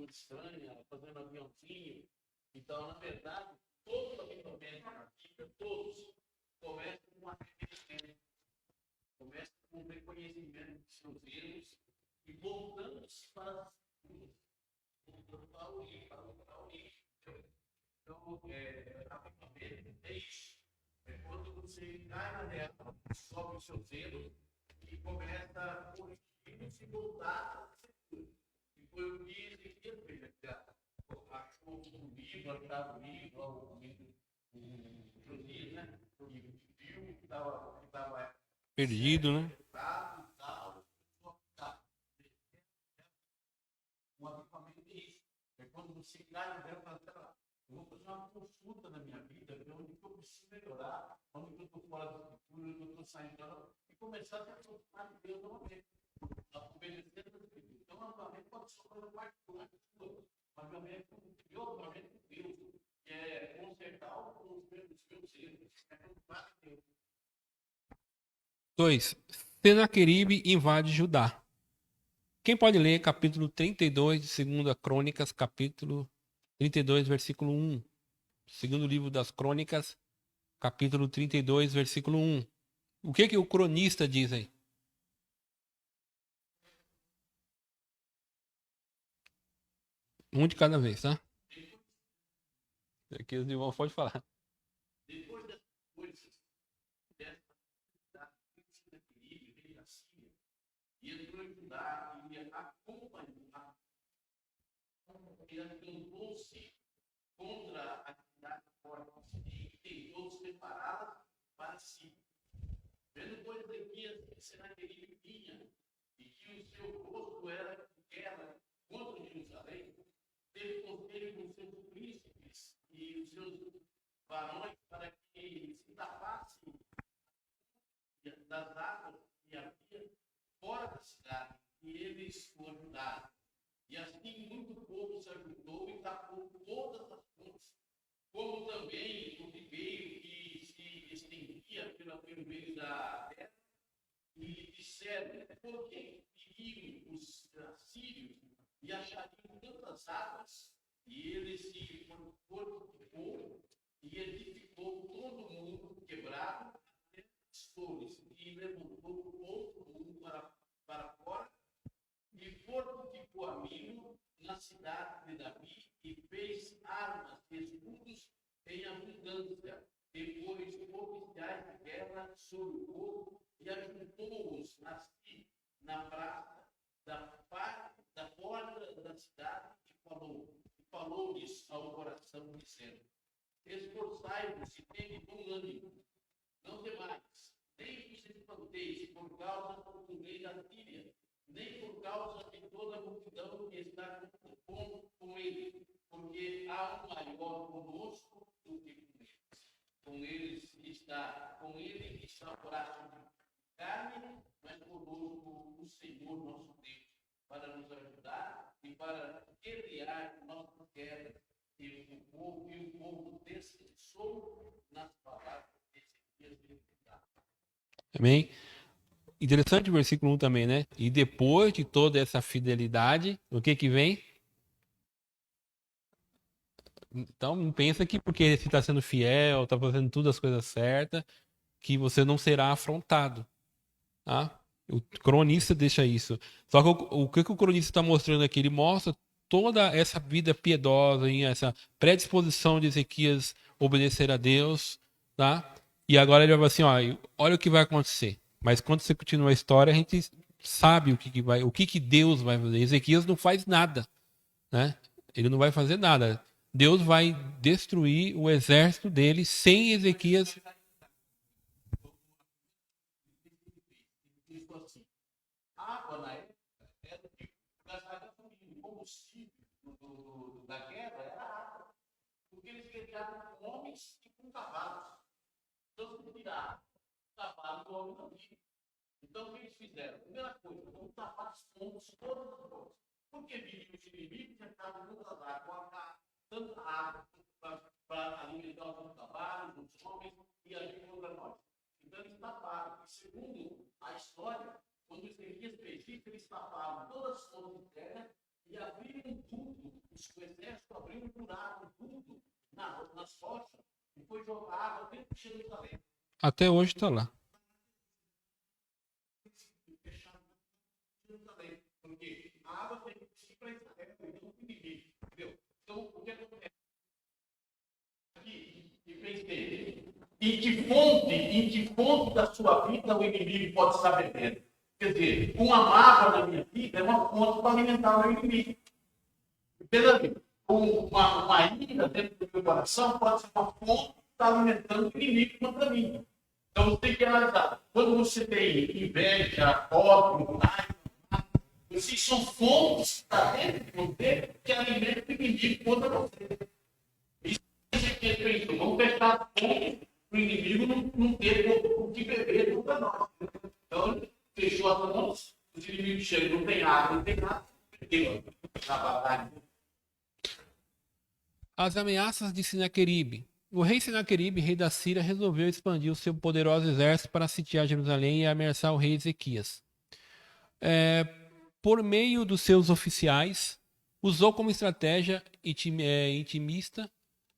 Estranha, fazendo aviãozinho. Então, na verdade, todos os avivamentos na Bíblia, todos, começam com arrependimento, começam com o reconhecimento de seus erros e voltando-se para as escrituras, voltando para a origem, para a origem. Então, avivamento é isso. É quando você cai na terra, sobe os seus erros e começa a corrigir e voltar para as escrituras. E foi o que Ezequias fez. Achou um livro, achava o livro, Josias, né? Que viu que estava Perdido, né? um avivamento é isso. É quando você cai no verbo e fala, eu vou fazer uma consulta na minha vida, ver onde que eu preciso melhorar, onde que eu estou fora da cultura, onde que eu estou saindo, e começar a se aproximar de Deus novamente. Obedecendo as Escrituras. Então, o avivamento pode ser uma coisa particular, um avivamento com Deus, um avivamento com Deus, que é consertar os meus erros, é preocupar com Deus. 2. Senaqueribe invade Judá. Quem pode ler capítulo 32 de 2 Crônicas, capítulo 32, versículo 1. Segundo livro das Crônicas, capítulo 32, versículo 1. O que o cronista diz aí? Um de cada vez, tá? Aqui os irmãos podem falar. Depois das coisas, dessa equilíbrio, veio da Síria, e entrou em Judá e ia acompanhar, e acampou-se contra a cidade forte e tentou separá-la para si. Vendo, pois, Ezequias que Senaqueribe vinha e que o seu rosto era de guerra contra Jerusalém, teve conselho com seus príncipes e os seus varões para que se tapassem das águas que havia fora da cidade, e eles o ajudaram. E assim muito povo se ajudou e tapou todas as fontes, como também o ribeiro que se estendia pelo meio da terra, e lhe disseram, por que iriam os assírios e achariam tantas águas? E ele se fortificou e edificou todo mundo quebrado até as torres, e levantou outro mundo para fora, e fortificou a Milo na cidade de Davi, e fez armas e escudos em abundância. Depois oficiais de guerra sobre o povo, e ajuntou-os assim na praça da porta da cidade, e falou-lhes ao coração, dizendo: esforçai-vos e tende bom ânimo, não temais, nem vos espanteis por causa do rei da Síria, nem por causa de toda a multidão que está com ele, porque há um maior conosco do que com eles. Com ele está o braço de carne, mas conosco o Senhor nosso Deus, para nos ajudar e para guerrear nossas guerras. E o povo descansou nas palavras desse dia de verdade. Amém? Interessante o versículo 1 também, né? E depois de toda essa fidelidade, o que vem? Então, não pensa que porque você está sendo fiel, está fazendo tudo as coisas certas, que você não será afrontado. Tá? O cronista deixa isso. Só que o que o cronista está mostrando aqui? Ele mostra toda essa vida piedosa, essa predisposição de Ezequias obedecer a Deus, tá? E agora ele vai assim, ó, olha o que vai acontecer. Mas quando você continua a história, a gente sabe o que Deus vai fazer. Ezequias não faz nada, né? Ele não vai fazer nada. Deus vai destruir o exército dele sem Ezequias. Água na época era o combustível da guerra era água, porque eles guerreavam com homens e com cavalos. Então, se tirar o cavalo do homem não vive. Então, o que eles fizeram? Primeira coisa, vamos tapar as fontes todas as fontes. Porque viriam os inimigos e estavam muitas águas, tanta água para alimentar os cavalos, os homens e agir contra nós. Então, eles taparam. E segundo a história, quando Ezequias fez isso, eles taparam todas as fontes de terra e abriram tudo. O exército abriu um buraco, tudo, nas rochas, e foi jogar água dentro de Jerusalém. Até hoje está lá. Porque a água tem que ir para Israel, então o inimigo. Entendeu? Então, o que acontece? Aqui, e pensei, em que fonte da sua vida o inimigo pode estar bebendo? Quer dizer, uma mágoa na minha vida é uma fonte para alimentar o meu inimigo. Entendeu? Uma ira dentro do meu coração pode ser uma fonte está alimentando o inimigo contra mim. Então você tem que analisar. Quando você tem inveja, ódio, raiva, vocês são fontes que está dentro de você que alimentam o inimigo contra você. Isso que é feito. Vamos fechar fontes para o inimigo não ter o que beber contra nós. Então, ele fechou as fontes, os inimigos chegam, não tem água, não tem nada. Na batalha. As ameaças de Sinaqueribe. O rei Sinaqueribe, rei da Síria, resolveu expandir o seu poderoso exército para sitiar Jerusalém e ameaçar o rei Ezequias. Por meio dos seus oficiais, usou como estratégia intimista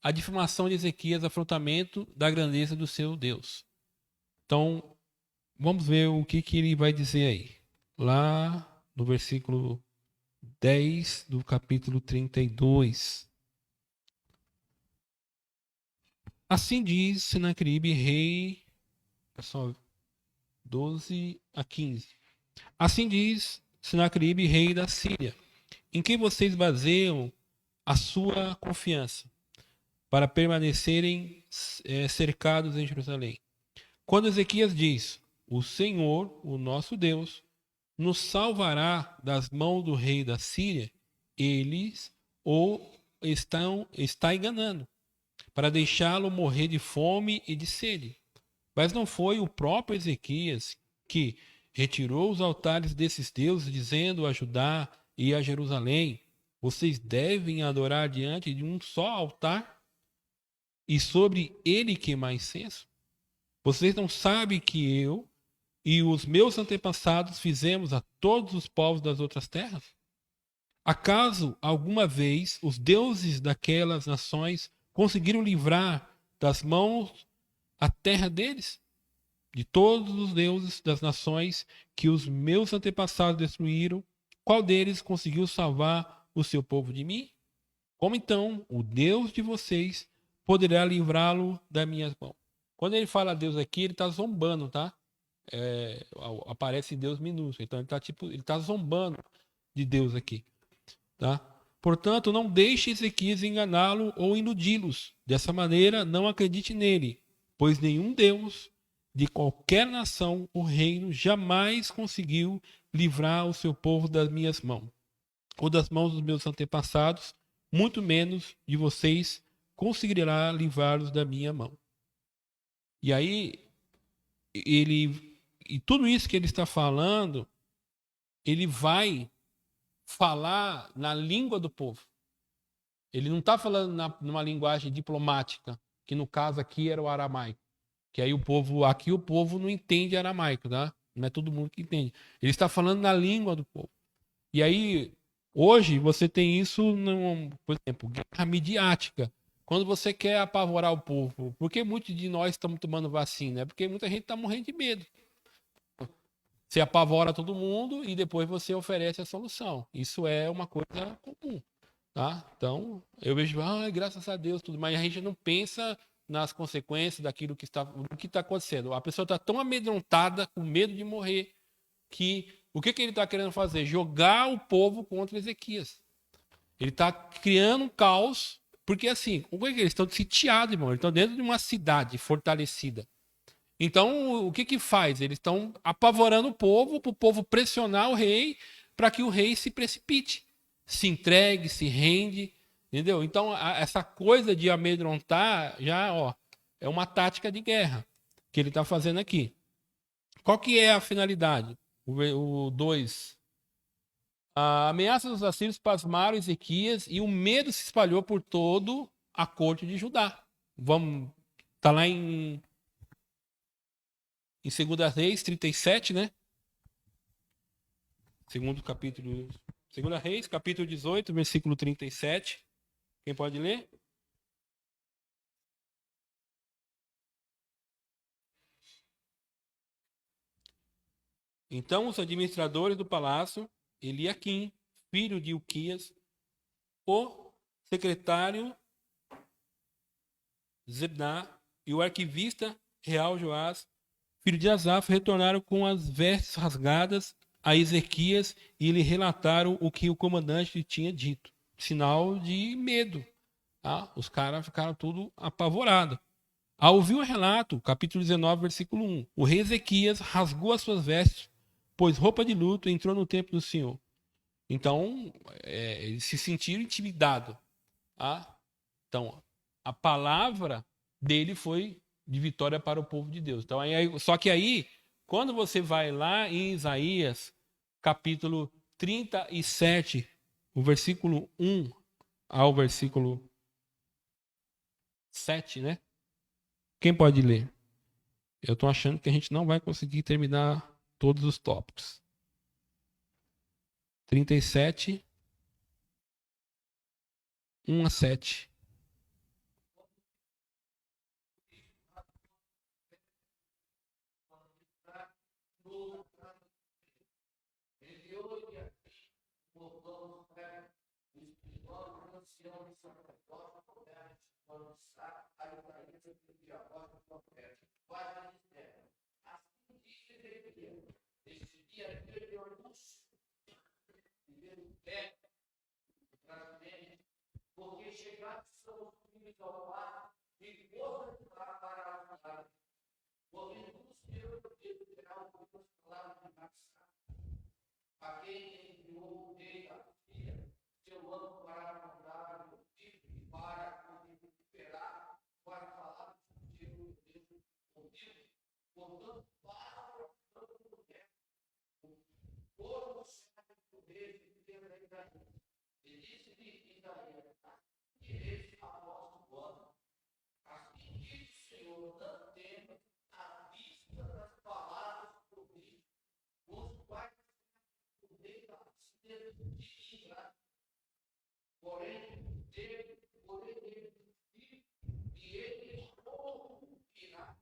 a difamação de Ezequias, afrontamento da grandeza do seu Deus. Então, vamos ver o que ele vai dizer aí. Lá no versículo 10 do capítulo 32. Assim diz Senaqueribe, rei... Só 12 a 15. Assim diz Senaqueribe, rei da Síria, em quem vocês baseiam a sua confiança, para permanecerem cercados em Jerusalém. Quando Ezequias diz, o Senhor, o nosso Deus, nos salvará das mãos do rei da Síria, eles o está enganando, para deixá-lo morrer de fome e de sede. Mas não foi o próprio Ezequias que retirou os altares desses deuses, dizendo a Judá e a Jerusalém, vocês devem adorar diante de um só altar e sobre ele queimar incenso? Vocês não sabem que eu e os meus antepassados fizemos a todos os povos das outras terras? Acaso alguma vez os deuses daquelas nações conseguiram livrar das mãos a terra deles? De todos os deuses das nações que os meus antepassados destruíram, qual deles conseguiu salvar o seu povo de mim? Como então o Deus de vocês poderá livrá-lo da minha mão? Quando ele fala Deus aqui, ele está zombando, tá? Aparece Deus minúsculo. Então ele está zombando de Deus aqui, tá? Portanto, não deixe Ezequias enganá-lo ou iludi-los. Dessa maneira, não acredite nele, pois nenhum Deus de qualquer nação ou reino jamais conseguiu livrar o seu povo das minhas mãos, ou das mãos dos meus antepassados, muito menos de vocês conseguirá livrá-los da minha mão. E aí, e tudo isso que ele está falando, ele vai falar na língua do povo. Ele não está falando numa linguagem diplomática, que no caso aqui era o aramaico. Que aí o povo não entende aramaico, tá? Não é todo mundo que entende. Ele está falando na língua do povo. E aí, hoje, você tem isso, por exemplo, guerra midiática. Quando você quer apavorar o povo. Por que muitos de nós estamos tomando vacina? É porque muita gente está morrendo de medo. Você apavora todo mundo e depois você oferece a solução. Isso é uma coisa comum, tá? Então, eu vejo, graças a Deus, tudo, mas a gente não pensa nas consequências daquilo que está acontecendo. A pessoa está tão amedrontada, com medo de morrer, que o que ele está querendo fazer? Jogar o povo contra Ezequias. Ele está criando um caos, porque assim, como é que eles estão sitiados, irmão? Eles estão dentro de uma cidade fortalecida. Então, o que faz? Eles estão apavorando o povo, para o povo pressionar o rei, para que o rei se precipite, se entregue, se rende, entendeu? Então, essa coisa de amedrontar, já, é uma tática de guerra que ele está fazendo aqui. Qual que é a finalidade? O 2. A ameaça dos assírios pasmaram Ezequias e o medo se espalhou por todo a corte de Judá. Tá lá em 2 Reis 37, né? Segundo capítulo. 2 Reis, capítulo 18, versículo 37. Quem pode ler? Então os administradores do palácio, Eliaquim, filho de Ilquias, o secretário Zebná e o arquivista real Joás, filho de Asaf, retornaram com as vestes rasgadas a Ezequias e lhe relataram o que o comandante tinha dito. Sinal de medo. Tá? Os caras ficaram tudo apavorados. Ao ouvir o relato, capítulo 19, versículo 1, o rei Ezequias rasgou as suas vestes, pôs roupa de luto e entrou no templo do Senhor. Então, eles se sentiram intimidados. Tá? Então, a palavra dele foi de vitória para o povo de Deus. Então, só que aí, quando você vai lá em Isaías, capítulo 37, o versículo 1 ao versículo 7, né? Quem pode ler? Eu estou achando que a gente não vai conseguir terminar todos os tópicos. 37, 1 a 7. Porque chegados são os filhos ao lar e força para a cidade. Porque nos Deus terá o Deus claro de Maxá. A quem enviou o rei da filha, seu ano para mandar o filho para recuperar, para falar de Deus contigo. Portanto, para o mulher, o povo sabe do rei de Israel. E disse-lhe Isaías, que após o ano, assim diz o Senhor, não tema a vista das palavras do rei, os quais o rei da cidade de Israel. Porém, ele e ele corrompirá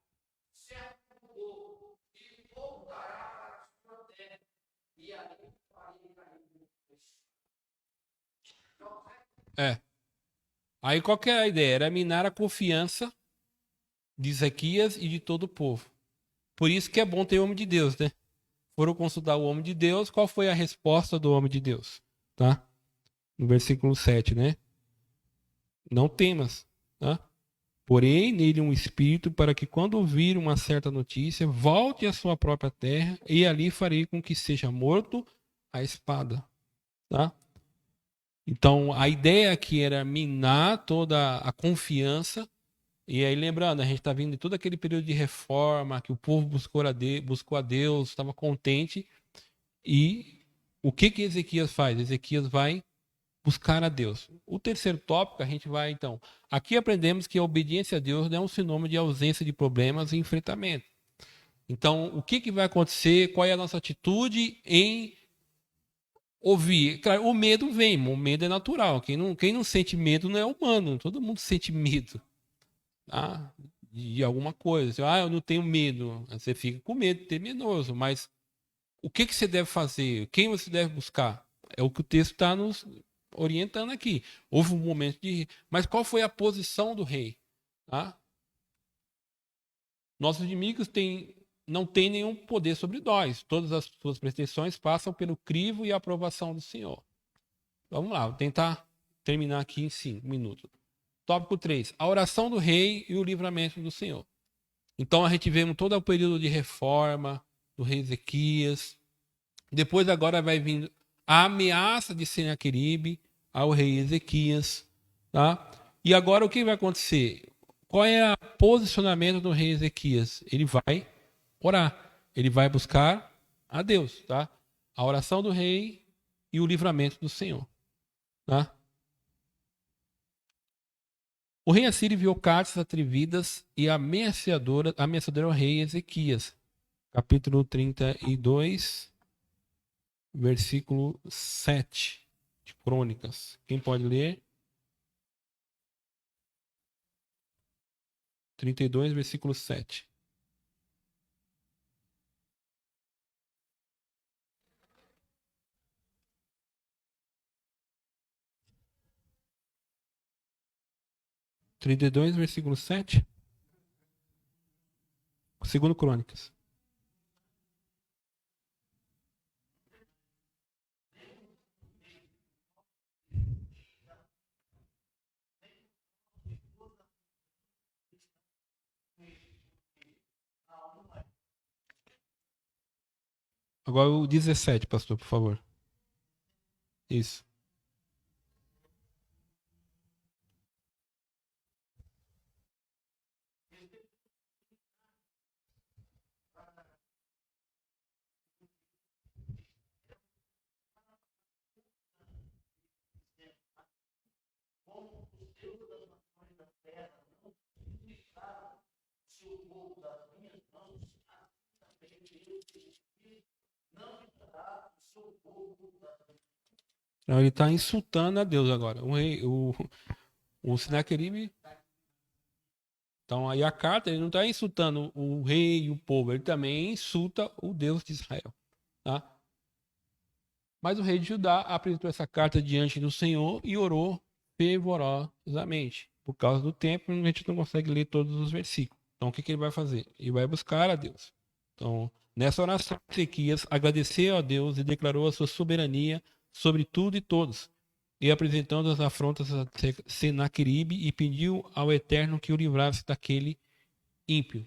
certo povo e voltará para a sua terra, e aí farei cair no Aí qual que era a ideia? Era minar a confiança de Ezequias e de todo o povo. Por isso que é bom ter homem de Deus, né? Foram consultar o homem de Deus, qual foi a resposta do homem de Deus? Tá? No versículo 7, né? Não temas, tá? Porém, nele um espírito para que quando ouvir uma certa notícia, volte à sua própria terra e ali farei com que seja morto a espada, tá? Então, a ideia aqui era minar toda a confiança. E aí, lembrando, a gente está vindo de todo aquele período de reforma, que o povo buscou a Deus, estava contente. E o que Ezequias faz? Ezequias vai buscar a Deus. O terceiro tópico, a gente vai, então. Aqui aprendemos que a obediência a Deus não é um sinônimo de ausência de problemas e enfrentamento. Então, o que vai acontecer? Qual é a nossa atitude em ouvir? Claro, o medo vem, o medo é natural. Quem não sente medo não é humano, todo mundo sente medo. Tá? De alguma coisa. Eu não tenho medo. Você fica com medo, temeroso. Mas o que você deve fazer? Quem você deve buscar? É o que o texto está nos orientando aqui. Houve um momento de. Mas qual foi a posição do rei? Tá? Nossos inimigos não têm nenhum poder sobre nós. Todas as suas pretensões passam pelo crivo e a aprovação do Senhor. Vamos lá, vou tentar terminar aqui em 5 minutos. Tópico 3. A oração do rei e o livramento do Senhor. Então a gente vê todo o período de reforma do rei Ezequias. Depois agora vai vindo a ameaça de Senaqueribe ao rei Ezequias. Tá? E agora o que vai acontecer? Qual é o posicionamento do rei Ezequias? Ele vai orar. Ele vai buscar a Deus. Tá? A oração do rei e o livramento do Senhor. Tá? O rei Assírio enviou cartas atrevidas e ameaçadoras ao rei Ezequias. Capítulo 32, versículo 7 de Crônicas. Quem pode ler? 32, versículo 7. Versículo 7. Segundo Crônicas. Agora o 17, pastor, por favor. Isso. Então, ele está insultando a Deus agora. O Senaqueribe. Então, aí a carta, ele não está insultando o rei e o povo, ele também insulta o Deus de Israel. Tá? Mas o rei de Judá apresentou essa carta diante do Senhor e orou fervorosamente. Por causa do tempo, a gente não consegue ler todos os versículos. Então, o que ele vai fazer? Ele vai buscar a Deus. Então, nessa oração, Ezequias agradeceu a Deus e declarou a sua soberania sobre tudo e todos. E apresentando as afrontas a Senaqueribe e pediu ao Eterno que o livrasse daquele ímpio.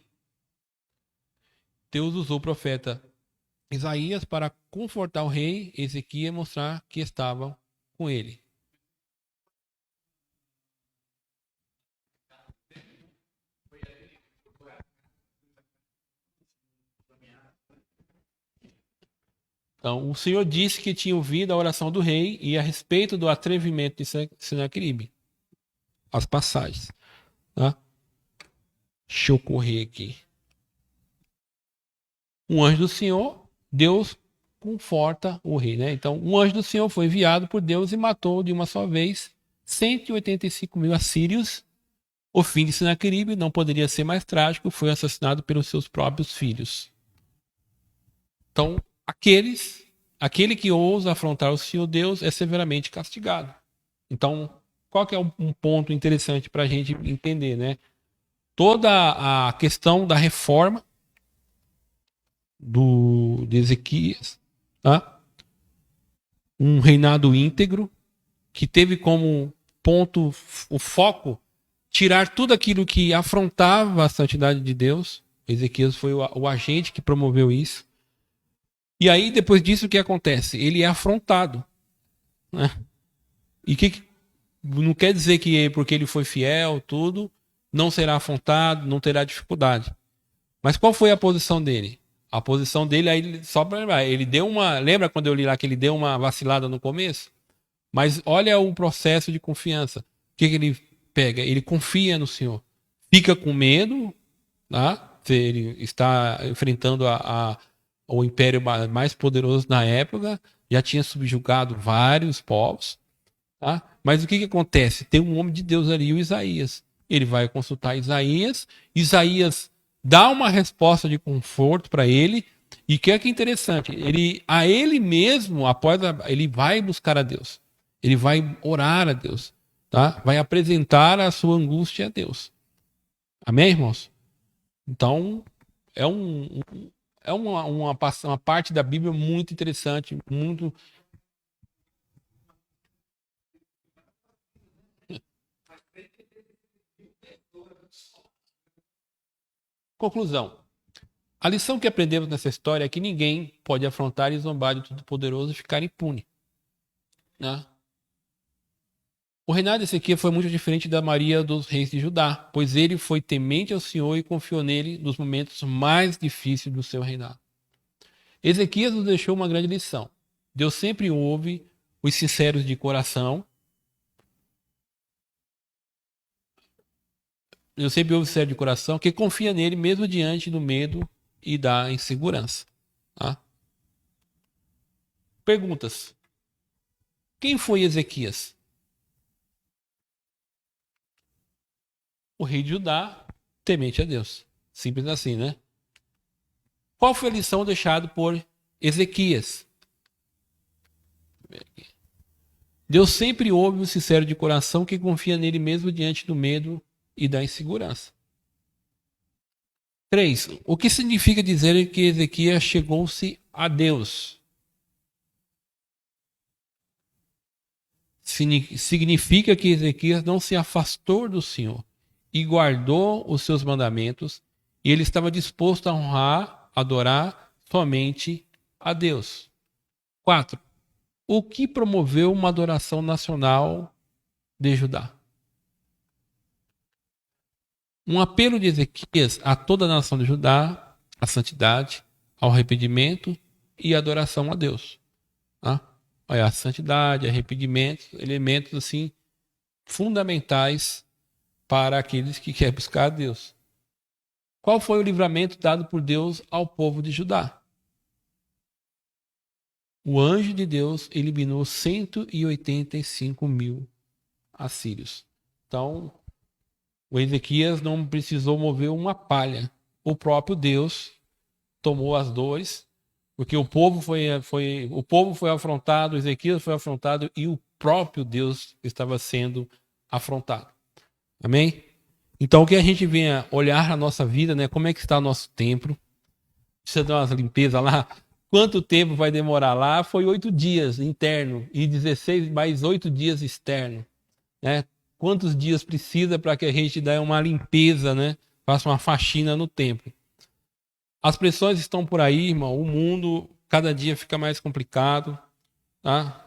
Deus usou o profeta Isaías para confortar o rei Ezequias e mostrar que estavam com ele. Então, o Senhor disse que tinha ouvido a oração do rei e a respeito do atrevimento de Senaqueribe. As passagens. Tá? Deixa eu correr aqui. Um anjo do Senhor, Deus conforta o rei, né? Então, um anjo do Senhor foi enviado por Deus e matou de uma só vez 185 mil assírios. O fim de Senaqueribe não poderia ser mais trágico, foi assassinado pelos seus próprios filhos. Então, aquele que ousa afrontar o Senhor Deus é severamente castigado. Então, qual que é um ponto interessante para a gente entender, né? Toda a questão da reforma de Ezequias, tá? Um reinado íntegro que teve como ponto, o foco, tirar tudo aquilo que afrontava a santidade de Deus. Ezequias foi o agente que promoveu isso. E aí, depois disso, o que acontece? Ele é afrontado, né? E não quer dizer que porque ele foi fiel, tudo, não será afrontado, não terá dificuldade. Mas qual foi a posição dele? A posição dele, aí, só para lembrar, ele deu uma... Lembra quando eu li lá que ele deu uma vacilada no começo? Mas olha o processo de confiança. O que ele pega? Ele confia no Senhor. Fica com medo, tá? Ele está enfrentando o império mais poderoso na época, já tinha subjugado vários povos, tá? Mas o que acontece? Tem um homem de Deus ali, o Isaías. Ele vai consultar Isaías, Isaías dá uma resposta de conforto para ele, e o que é interessante, ele mesmo, ele vai buscar a Deus, ele vai orar a Deus, tá? Vai apresentar a sua angústia a Deus. Amém, irmãos? Então, é uma parte da Bíblia muito interessante, muito... Conclusão. A lição que aprendemos nessa história é que ninguém pode afrontar e zombar de Todo-Poderoso e ficar impune, né? O reinado de Ezequias foi muito diferente da maioria dos reis de Judá, pois ele foi temente ao Senhor e confiou nele nos momentos mais difíceis do seu reinado. Ezequias nos deixou uma grande lição. Deus sempre ouve os sinceros de coração. Deus sempre ouve os sinceros de coração que confia nele mesmo diante do medo e da insegurança. Tá? Perguntas. Quem foi Ezequias? O rei de Judá, temente a Deus. Simples assim, né? Qual foi a lição deixada por Ezequias? Deus sempre ouve o sincero de coração que confia nele mesmo diante do medo e da insegurança. 3. O que significa dizer que Ezequias chegou-se a Deus? Significa que Ezequias não se afastou do Senhor e guardou os seus mandamentos, e ele estava disposto a honrar, adorar somente a Deus. 4. O que promoveu uma adoração nacional de Judá? Um apelo de Ezequias a toda a nação de Judá, à santidade, ao arrependimento e adoração a Deus. Tá? Olha, a santidade, arrependimento, elementos assim fundamentais para aqueles que querem buscar a Deus. Qual foi o livramento dado por Deus ao povo de Judá? O anjo de Deus eliminou 185 mil assírios. Então, o Ezequias não precisou mover uma palha. O próprio Deus tomou as dores, porque o povo foi afrontado, Ezequias foi afrontado e o próprio Deus estava sendo afrontado. Amém? Então, o que a gente vem a olhar a nossa vida, né? Como é que está o nosso templo? Precisa dar umas limpezas lá. Quanto tempo vai demorar lá? Foi 8 dias interno e 16 mais 8 dias externo. Né? Quantos dias precisa para que a gente dê uma limpeza, né? Faça uma faxina no templo? As pressões estão por aí, irmão. O mundo cada dia fica mais complicado. Tá?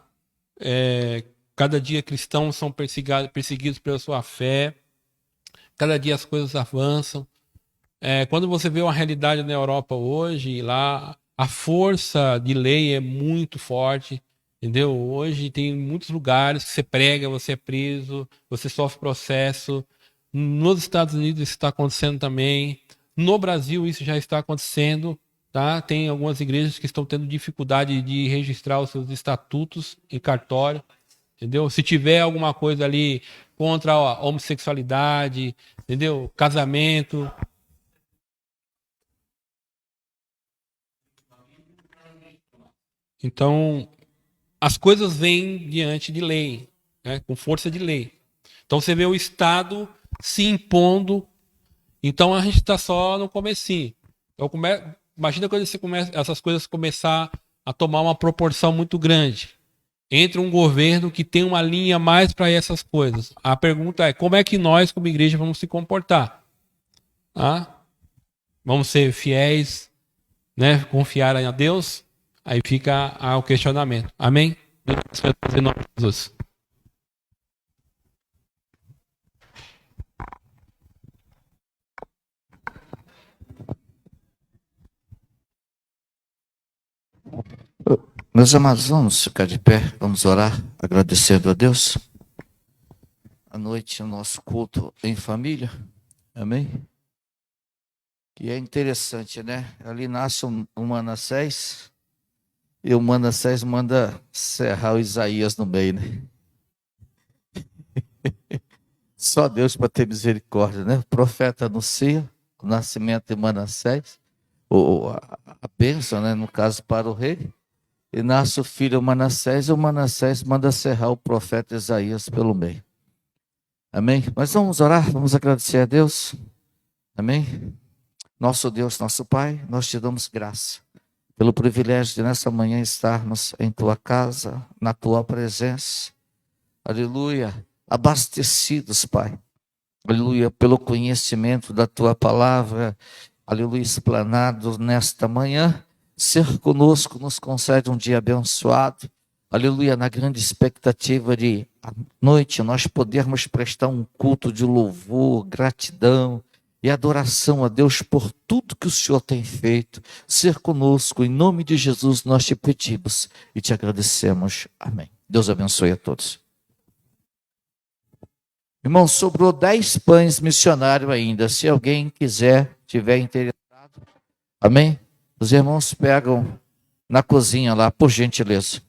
Cada dia cristãos são perseguidos pela sua fé. Cada dia as coisas avançam. Quando você vê uma realidade na Europa hoje, lá a força de lei é muito forte, entendeu? Hoje tem muitos lugares que você prega, você é preso, você sofre processo. Nos Estados Unidos isso está acontecendo também. No Brasil isso já está acontecendo. Tá? Tem algumas igrejas que estão tendo dificuldade de registrar os seus estatutos em cartório. Entendeu? Se tiver alguma coisa ali contra a homossexualidade, entendeu? Casamento. Então, as coisas vêm diante de lei, né? Com força de lei. Então, você vê o Estado se impondo. Então, a gente está só no comecinho. Então, imagina quando essas coisas começar a tomar uma proporção muito grande. Entre um governo que tem uma linha mais para essas coisas. A pergunta é, como é que nós, como igreja, vamos se comportar? Tá? Vamos ser fiéis, né? Confiar em Deus? Aí fica o questionamento. Amém? Deus em nome de Jesus. Meus amados, vamos ficar de pé, vamos orar, agradecendo a Deus. À noite, o nosso culto em família, amém? E é interessante, né? Ali nasce um Manassés, e o Manassés manda serrar o Isaías no meio, né? Só Deus para ter misericórdia, né? O profeta anuncia o nascimento de Manassés, ou a bênção, né? No caso, para o rei. E nasce o filho Manassés, e o Manassés manda serrar o profeta Isaías pelo meio. Amém? Mas vamos orar, vamos agradecer a Deus. Amém? Nosso Deus, nosso Pai, nós te damos graça pelo privilégio de nessa manhã estarmos em tua casa, na tua presença. Aleluia, abastecidos, Pai. Aleluia, pelo conhecimento da tua palavra. Aleluia, explanado nesta manhã. Ser conosco nos concede um dia abençoado. Aleluia, na grande expectativa de à noite nós podermos prestar um culto de louvor, gratidão e adoração a Deus por tudo que o Senhor tem feito. Ser conosco, em nome de Jesus nós te pedimos e te agradecemos. Amém. Deus abençoe a todos. Irmão, sobrou 10 pães missionários ainda. Se alguém quiser, tiver interessado. Amém? Os irmãos pegam na cozinha lá, por gentileza.